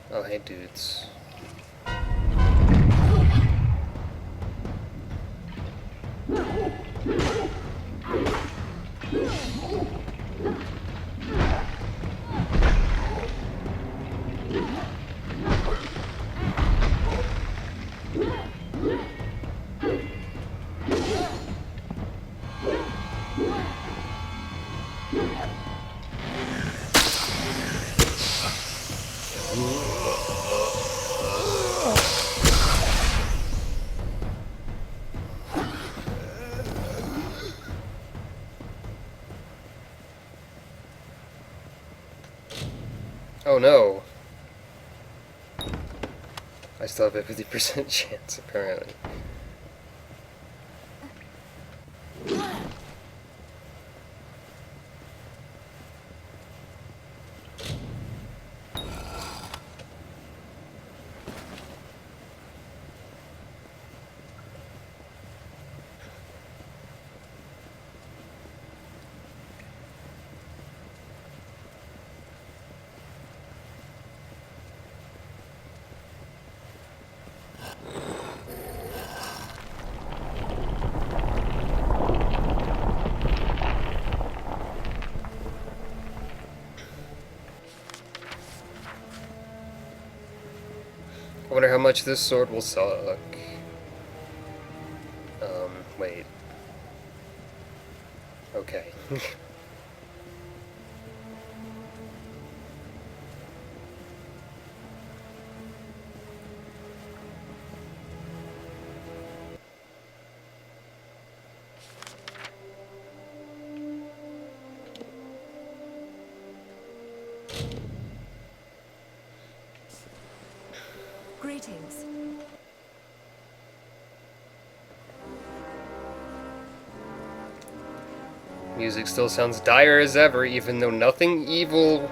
Oh, hey dudes. Oh no. I still have a 50% chance, apparently. I wonder how much this sword will suck. Wait. Okay. greetings. Music still sounds dire as ever, even though nothing evil,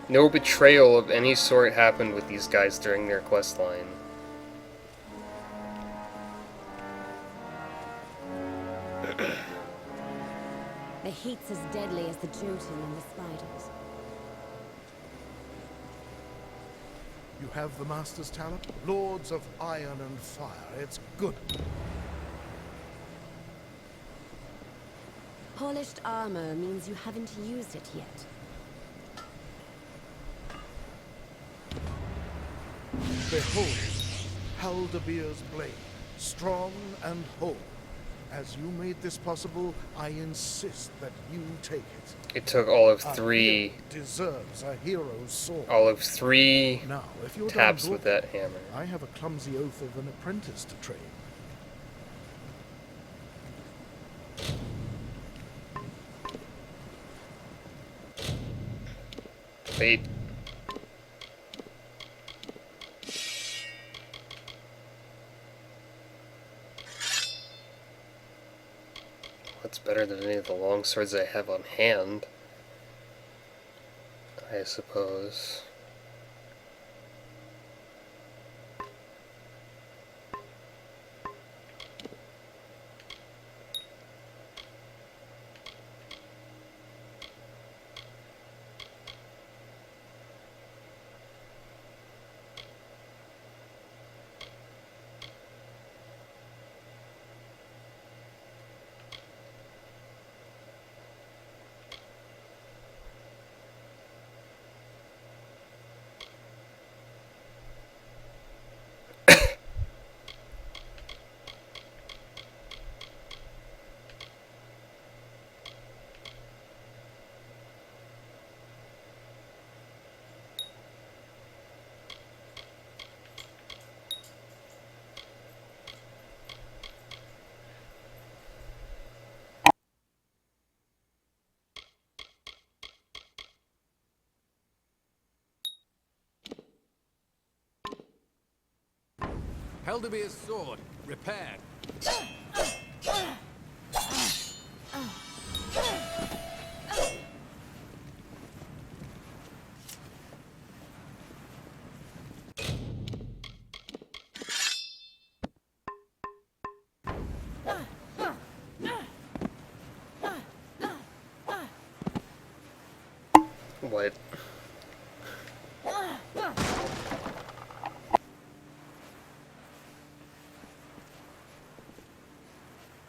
no betrayal of any sort happened with these guys during their quest line. The heat's as deadly as the Jotun and the spiders. You have the Master's talent? Lords of Iron and Fire. It's good. Polished armor means you haven't used it yet. Behold, Haldabeer's blade, strong and whole. As you made this possible, I insist that you take it. It took all of A three. hero deserves a hero's sword. All of three Now, if you're taps done with that talking, hammer. I have a clumsy oath of an apprentice to train. Wait. What's better than any of the long swords I have on hand? I suppose. Haldabeer's sword, repaired. What?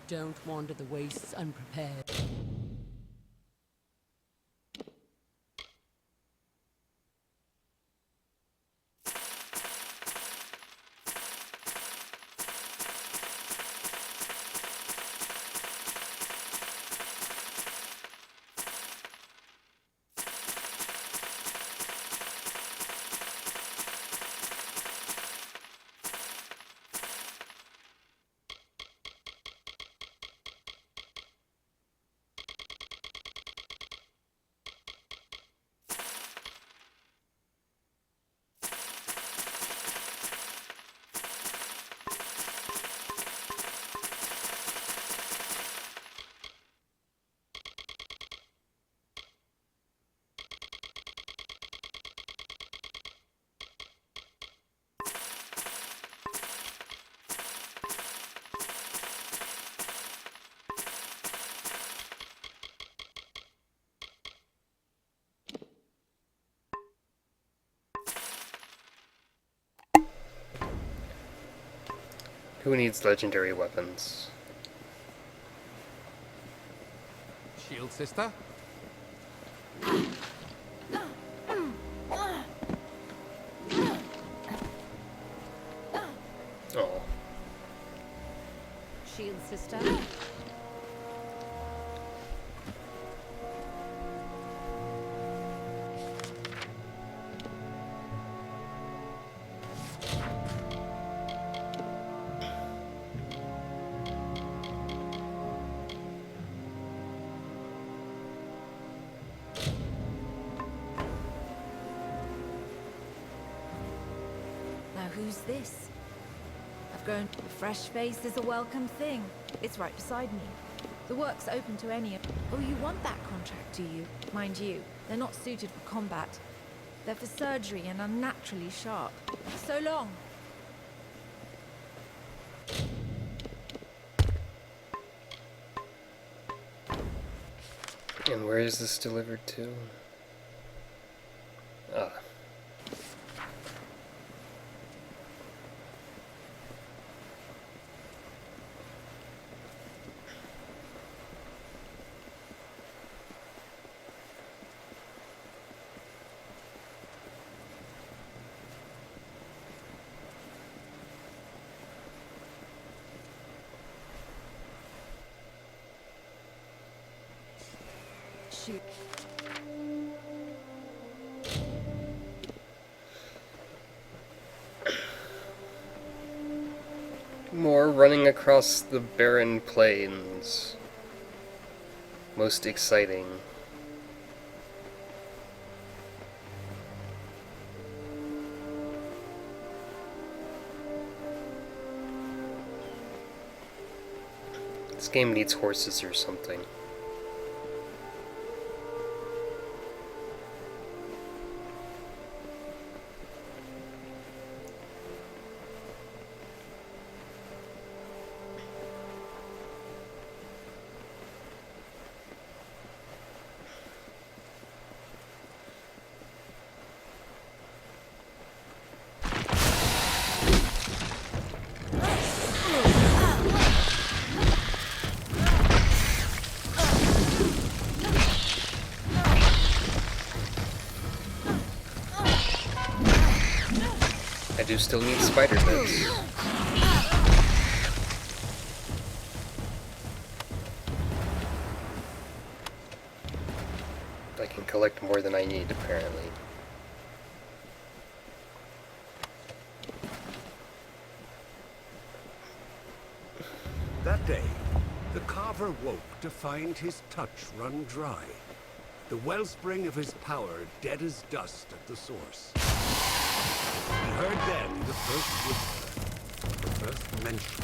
Don't wander the wastes unprepared. Who needs legendary weapons? Shield sister? Oh. Shield sister. Who's this? I've grown. A fresh face is a welcome thing. It's right beside me. The work's open to any. Oh, you want that contract, do you? Mind you, they're not suited for combat. They're for surgery and unnaturally sharp. So long. And where is this delivered to? Ah. Shoot. More running across the barren plains. Most exciting. This game needs horses or something. I do still need spider bits. I can collect more than I need, apparently. That day, the carver woke to find his touch run dry. The wellspring of his power dead as dust at the source. He heard then the first whisper, the first mention.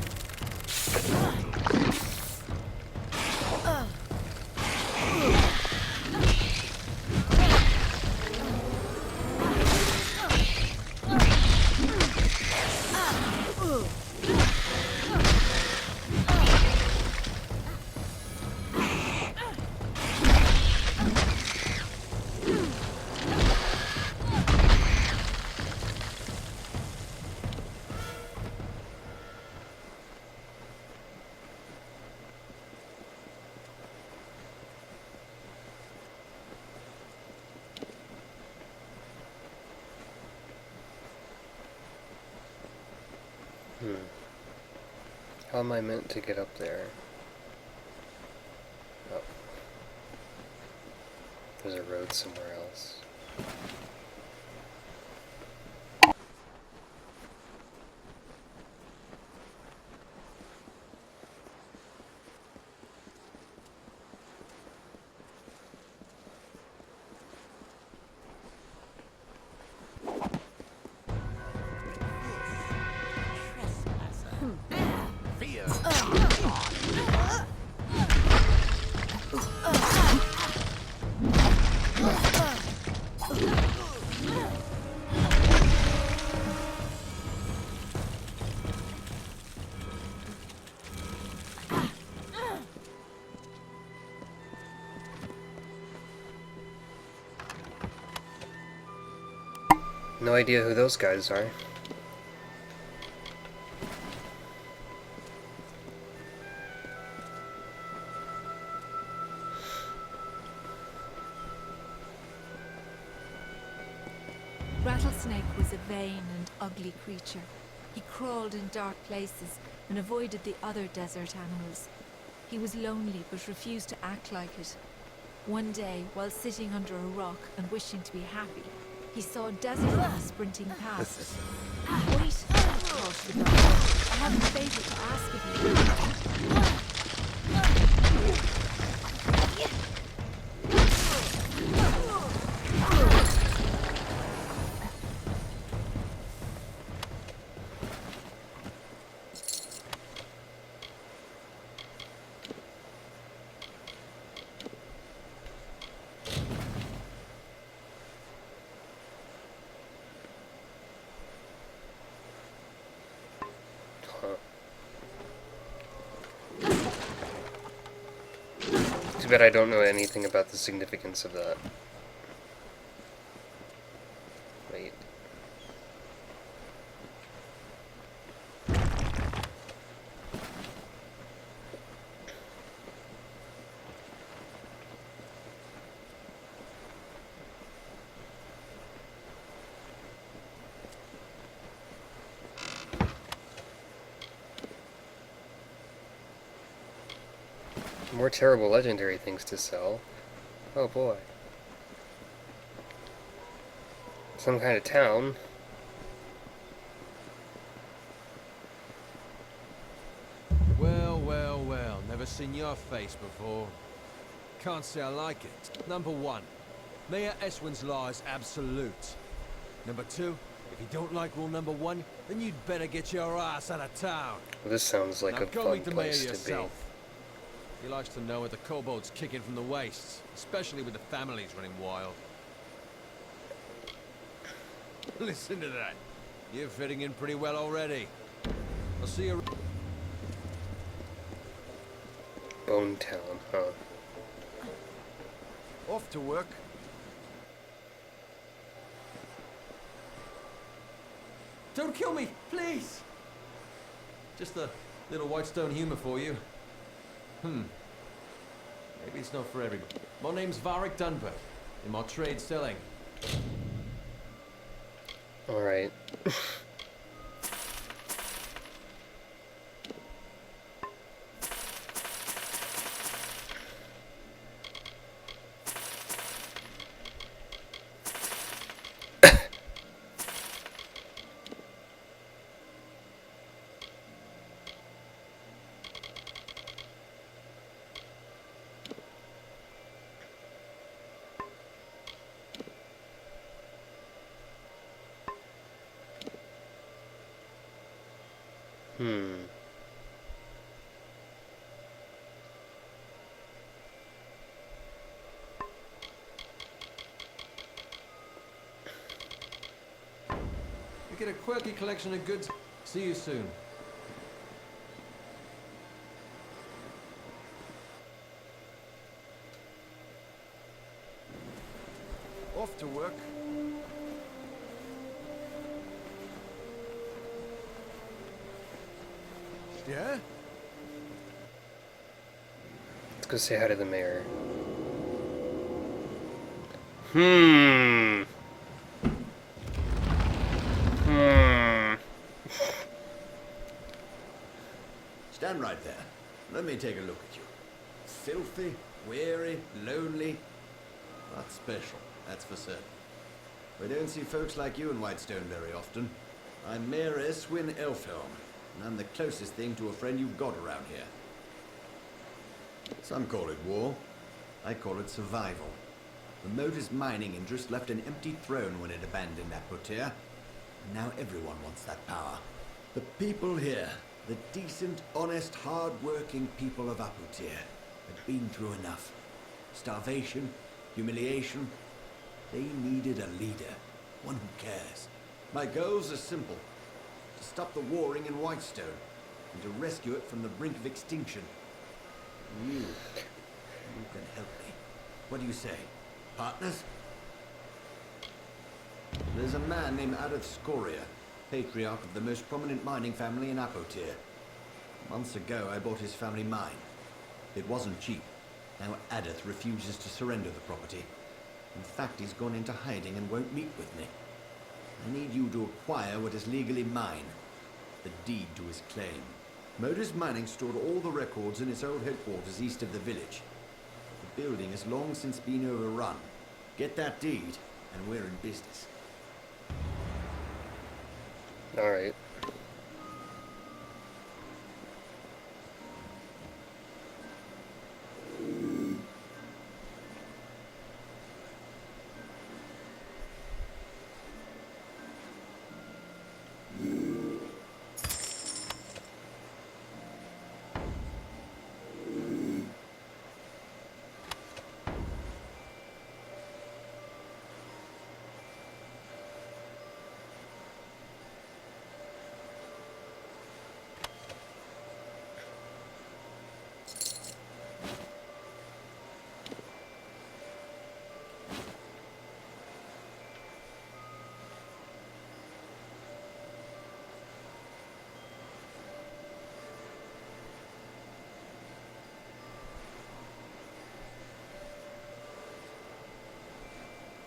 How am I meant to get up there? Oh. There's a road somewhere else. No idea who those guys are. Rattlesnake was a vain and ugly creature. He crawled in dark places and avoided the other desert animals. He was lonely but refused to act like it. One day, while sitting under a rock and wishing to be happy, he saw a desert runner sprinting past. Wait, called the dog. I have a favor to ask of you. Too bad I don't know anything about the significance of that. Wait. More terrible legendary things to sell. Oh boy. Some kind of town. Well, well, well. Never seen your face before. Can't say I like it. Number 1, Mayor Eswin's law is absolute. Number 2, if you don't like rule number 1, then you'd better get your ass out of town. Well, this sounds like Now a go fun meet the mayor place to be. yourself. He likes to know what the kobolds kicking from the wastes, especially with the families running wild. Listen to that. You're fitting in pretty well already. I'll see you. Bone Town, huh? Off to work. Don't kill me, please! Just a little Whitestone humor for you. Maybe it's not for everybody. My name's Varric Dunbert. In my trade selling. Alright. You get a quirky collection of goods. See you soon. Off to work. Yeah? Let's go say hi to the mayor. Hmm. Stand right there. Let me take a look at you. Filthy, weary, lonely. Not special, that's for certain. We don't see folks like you in Whitestone very often. I'm Mayor Eswin Elfhelm, and I'm the closest thing to a friend you've got around here. Some call it war. I call it survival. The Motor's mining interest left an empty throne when it abandoned Apotea, and now everyone wants that power. The people here, the decent, honest, hard-working people of Apotea, had been through enough. Starvation, humiliation. They needed a leader, one who cares. My goals are simple. To stop the warring in Whitestone, and to rescue it from the brink of extinction. You can help me. What do you say? Partners? There's a man named Adeth Scoria, patriarch of the most prominent mining family in Apotea. Months ago, I bought his family mine. It wasn't cheap. Now Adeth refuses to surrender the property. In fact, he's gone into hiding and won't meet with me. I need you to acquire what is legally mine. The deed to his claim. Modus Mining stored all the records in its old headquarters east of the village. The building has long since been overrun. Get that deed, and we're in business. Alright.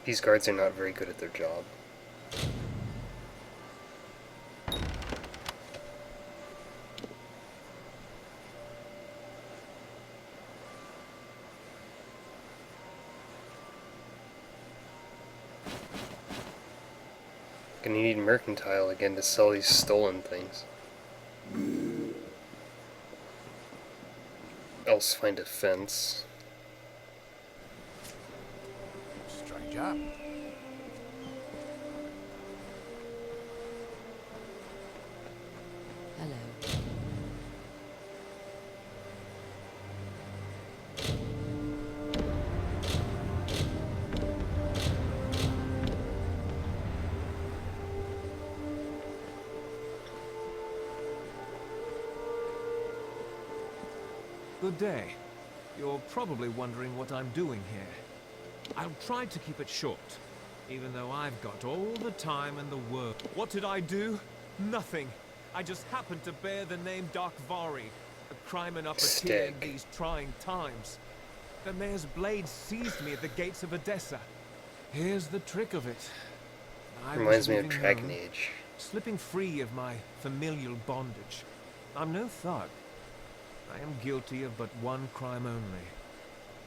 These guards are not very good at their job. Gonna need mercantile again to sell these stolen things. Else find a fence. Stranger. Hello. Good day. You're probably wondering what I'm doing here. I'll try to keep it short, even though I've got all the time in the world. What did I do? Nothing. I just happened to bear the name Darkvari, a crimen upper tier in these trying times. The mayor's blade seized me at the gates of Edessa. Here's the trick of it. Reminds me of Dragon Age. Slipping free of my familial bondage. I'm no thug. I am guilty of but one crime only.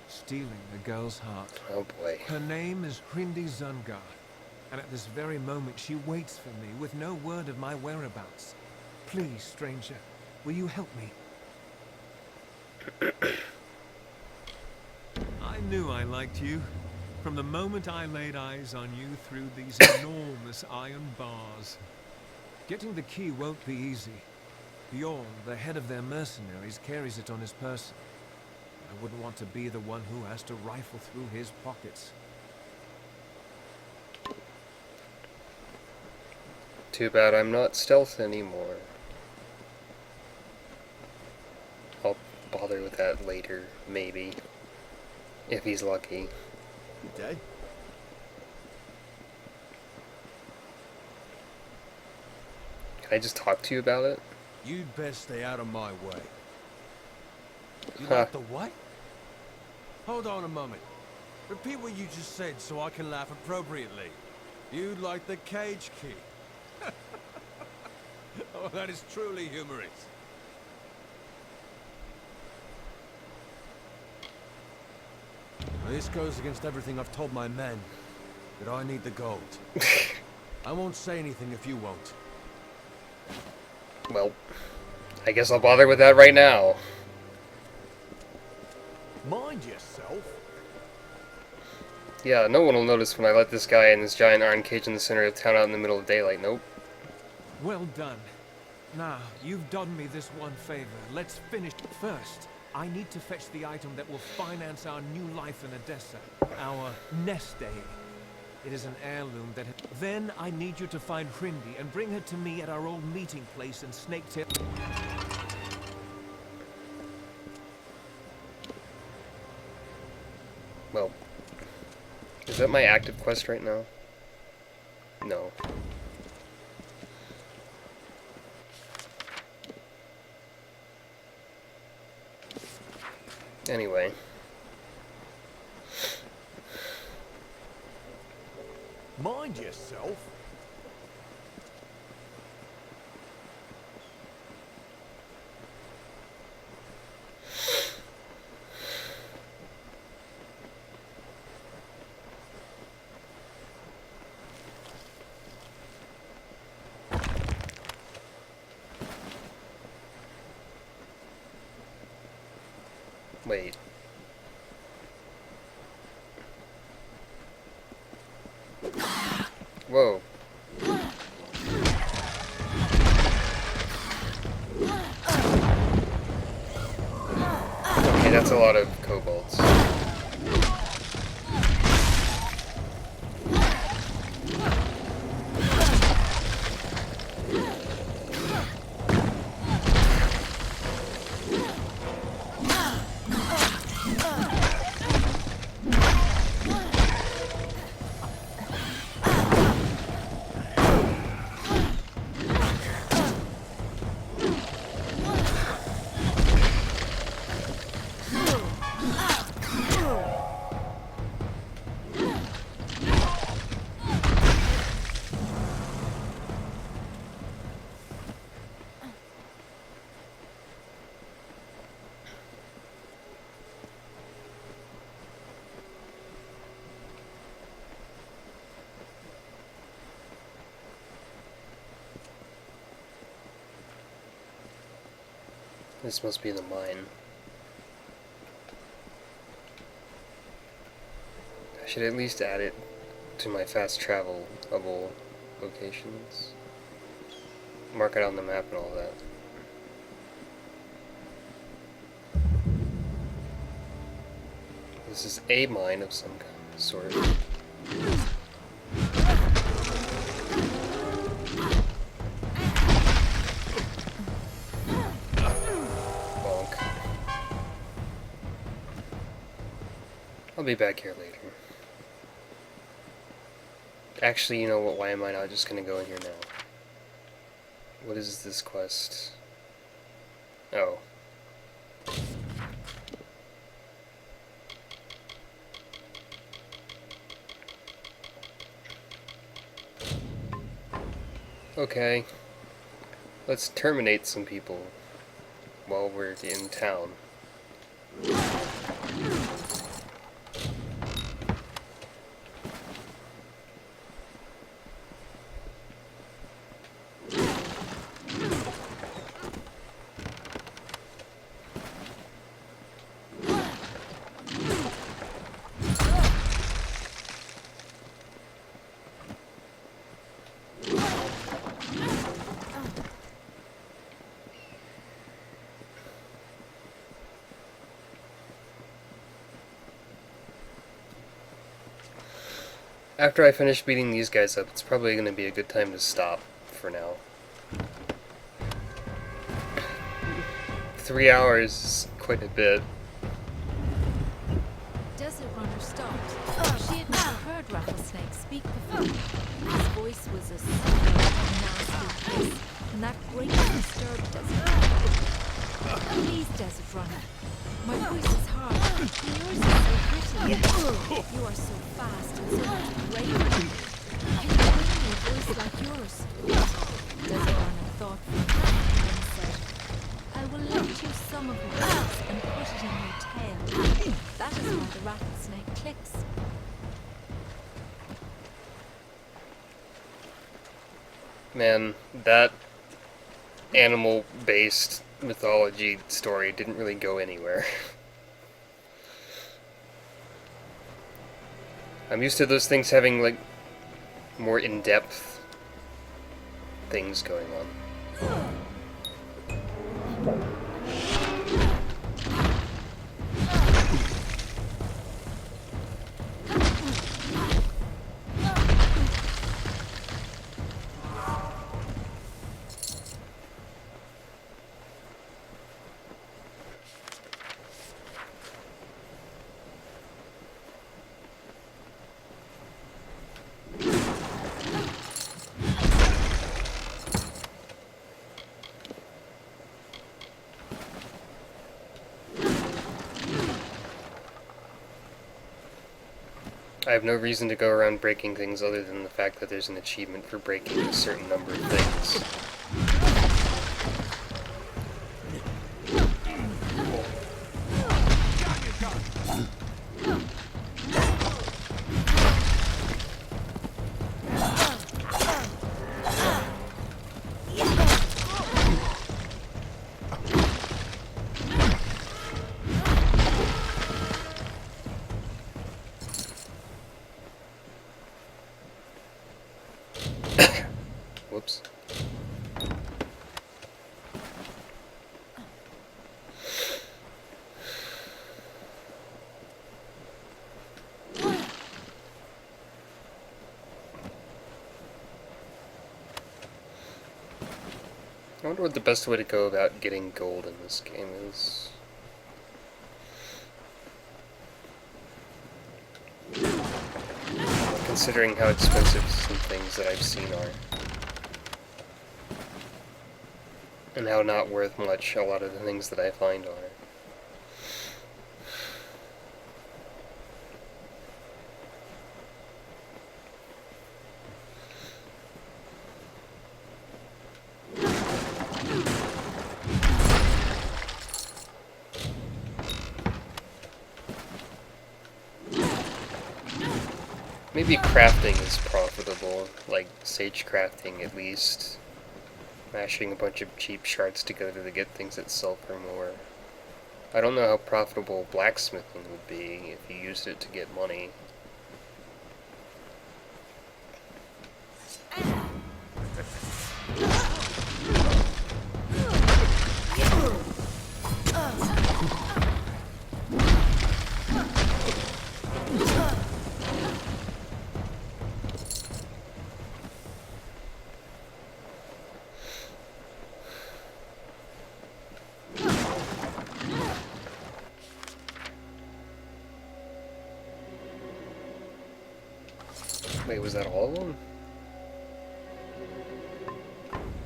Stealing a girl's heart. Oh boy. Her name is Hrindi Zungar, and at this very moment she waits for me with no word of my whereabouts. Please, stranger, will you help me? I knew I liked you. From the moment I laid eyes on you through these enormous iron bars. Getting the key won't be easy. Bjorn, the head of their mercenaries, carries it on his person. I wouldn't want to be the one who has to rifle through his pockets. Too bad I'm not stealth anymore. I'll bother with that later, maybe. If he's lucky. Good day. Can I just talk to you about it? You'd best stay out of my way. You Huh. like the what? Hold on a moment. Repeat what you just said so I can laugh appropriately. You'd like the cage key. Oh, that is truly humorous. Now, this goes against everything I've told my men. That I need the gold. I won't say anything if you won't. Well, I guess I'll bother with that right now. Mind yourself. Yeah, no one will notice when I let this guy in this giant iron cage in the center of town out in the middle of daylight. Nope. Well done. Now, you've done me this one favor. Let's finish. First, I need to fetch the item that will finance our new life in Edessa. Our nest egg. It is an heirloom that... Then I need you to find Hrindi and bring her to me at our old meeting place in Snaketail. Well, is that my active quest right now? No. Anyway. Mind yourself. Wait. Whoa. Okay, that's a lot of kobolds. This must be the mine. I should at least add it to my fast travelable locations. Mark it on the map and all that. This is a mine of some kind, sort. Bonk. I'll be back here later. Actually, you know what, why am I not just gonna go in here now? What is this quest? Oh. Okay. Let's terminate some people while we're in town. After I finish beating these guys up, it's probably going to be a good time to stop for now. 3 hours is quite a bit. Desert Runner stopped. She had never heard Rattlesnake speak before. His voice was a slow, nasty hiss, and that greatly disturbed Desert Runner. Please, Desert Runner. My voice is hard. Yours is so pretty. You are so fast and so much braver. Can you bring me a voice like yours? Desert Runner thought for a moment and said, I will lend you some of my voice and put it in your tail. That is why the rattlesnake clicks. Man, that animal-based mythology story didn't really go anywhere. I'm used to those things having, like, more in-depth things going on. I have no reason to go around breaking things other than the fact that there's an achievement for breaking a certain number of things. Whoops. I wonder what the best way to go about getting gold in this game is. Considering how expensive some things that I've seen are. And how not worth much a lot of the things that I find are. Maybe crafting is profitable, like sage crafting at least. Mashing a bunch of cheap shards together to get things that sell for more. I don't know how profitable blacksmithing would be if you used it to get money. Wait, was that all of them?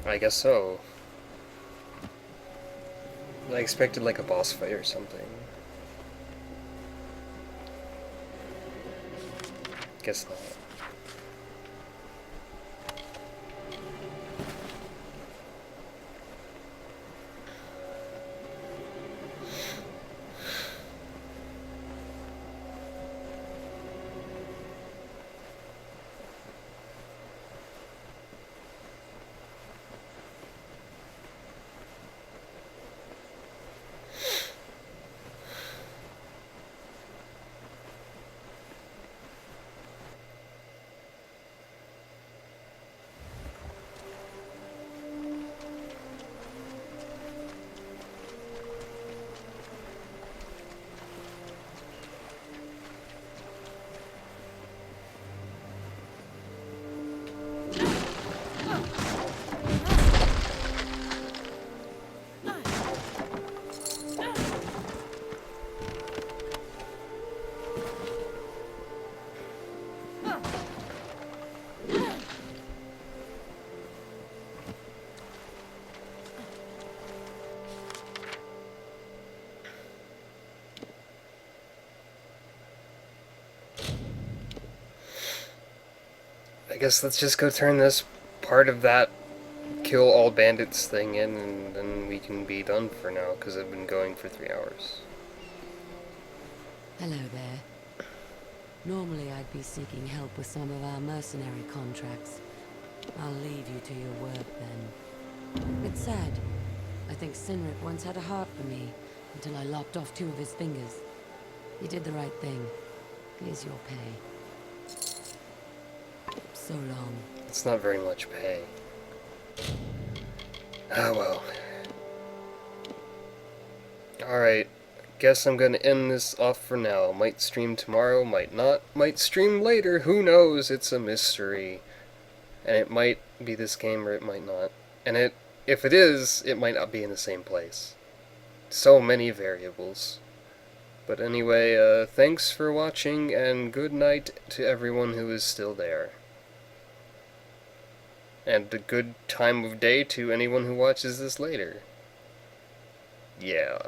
I guess so. I expected like a boss fight or something. Guess not. I guess let's just go turn this part of that kill all bandits thing in, and then we can be done for now, because I've been going for 3 hours. Hello there. Normally I'd be seeking help with some of our mercenary contracts. I'll leave you to your work then. It's sad. I think Sinric once had a heart for me, until I lopped off 2 of his fingers. You did the right thing. Here's your pay. So long. It's not very much pay. Oh well. Alright, guess I'm gonna end this off for now. Might stream tomorrow, might not. Might stream later, who knows? It's a mystery. And it might be this game or it might not. And if it is, it might not be in the same place. So many variables. But anyway, thanks for watching, and good night to everyone who is still there. And a good time of day to anyone who watches this later. Yeah.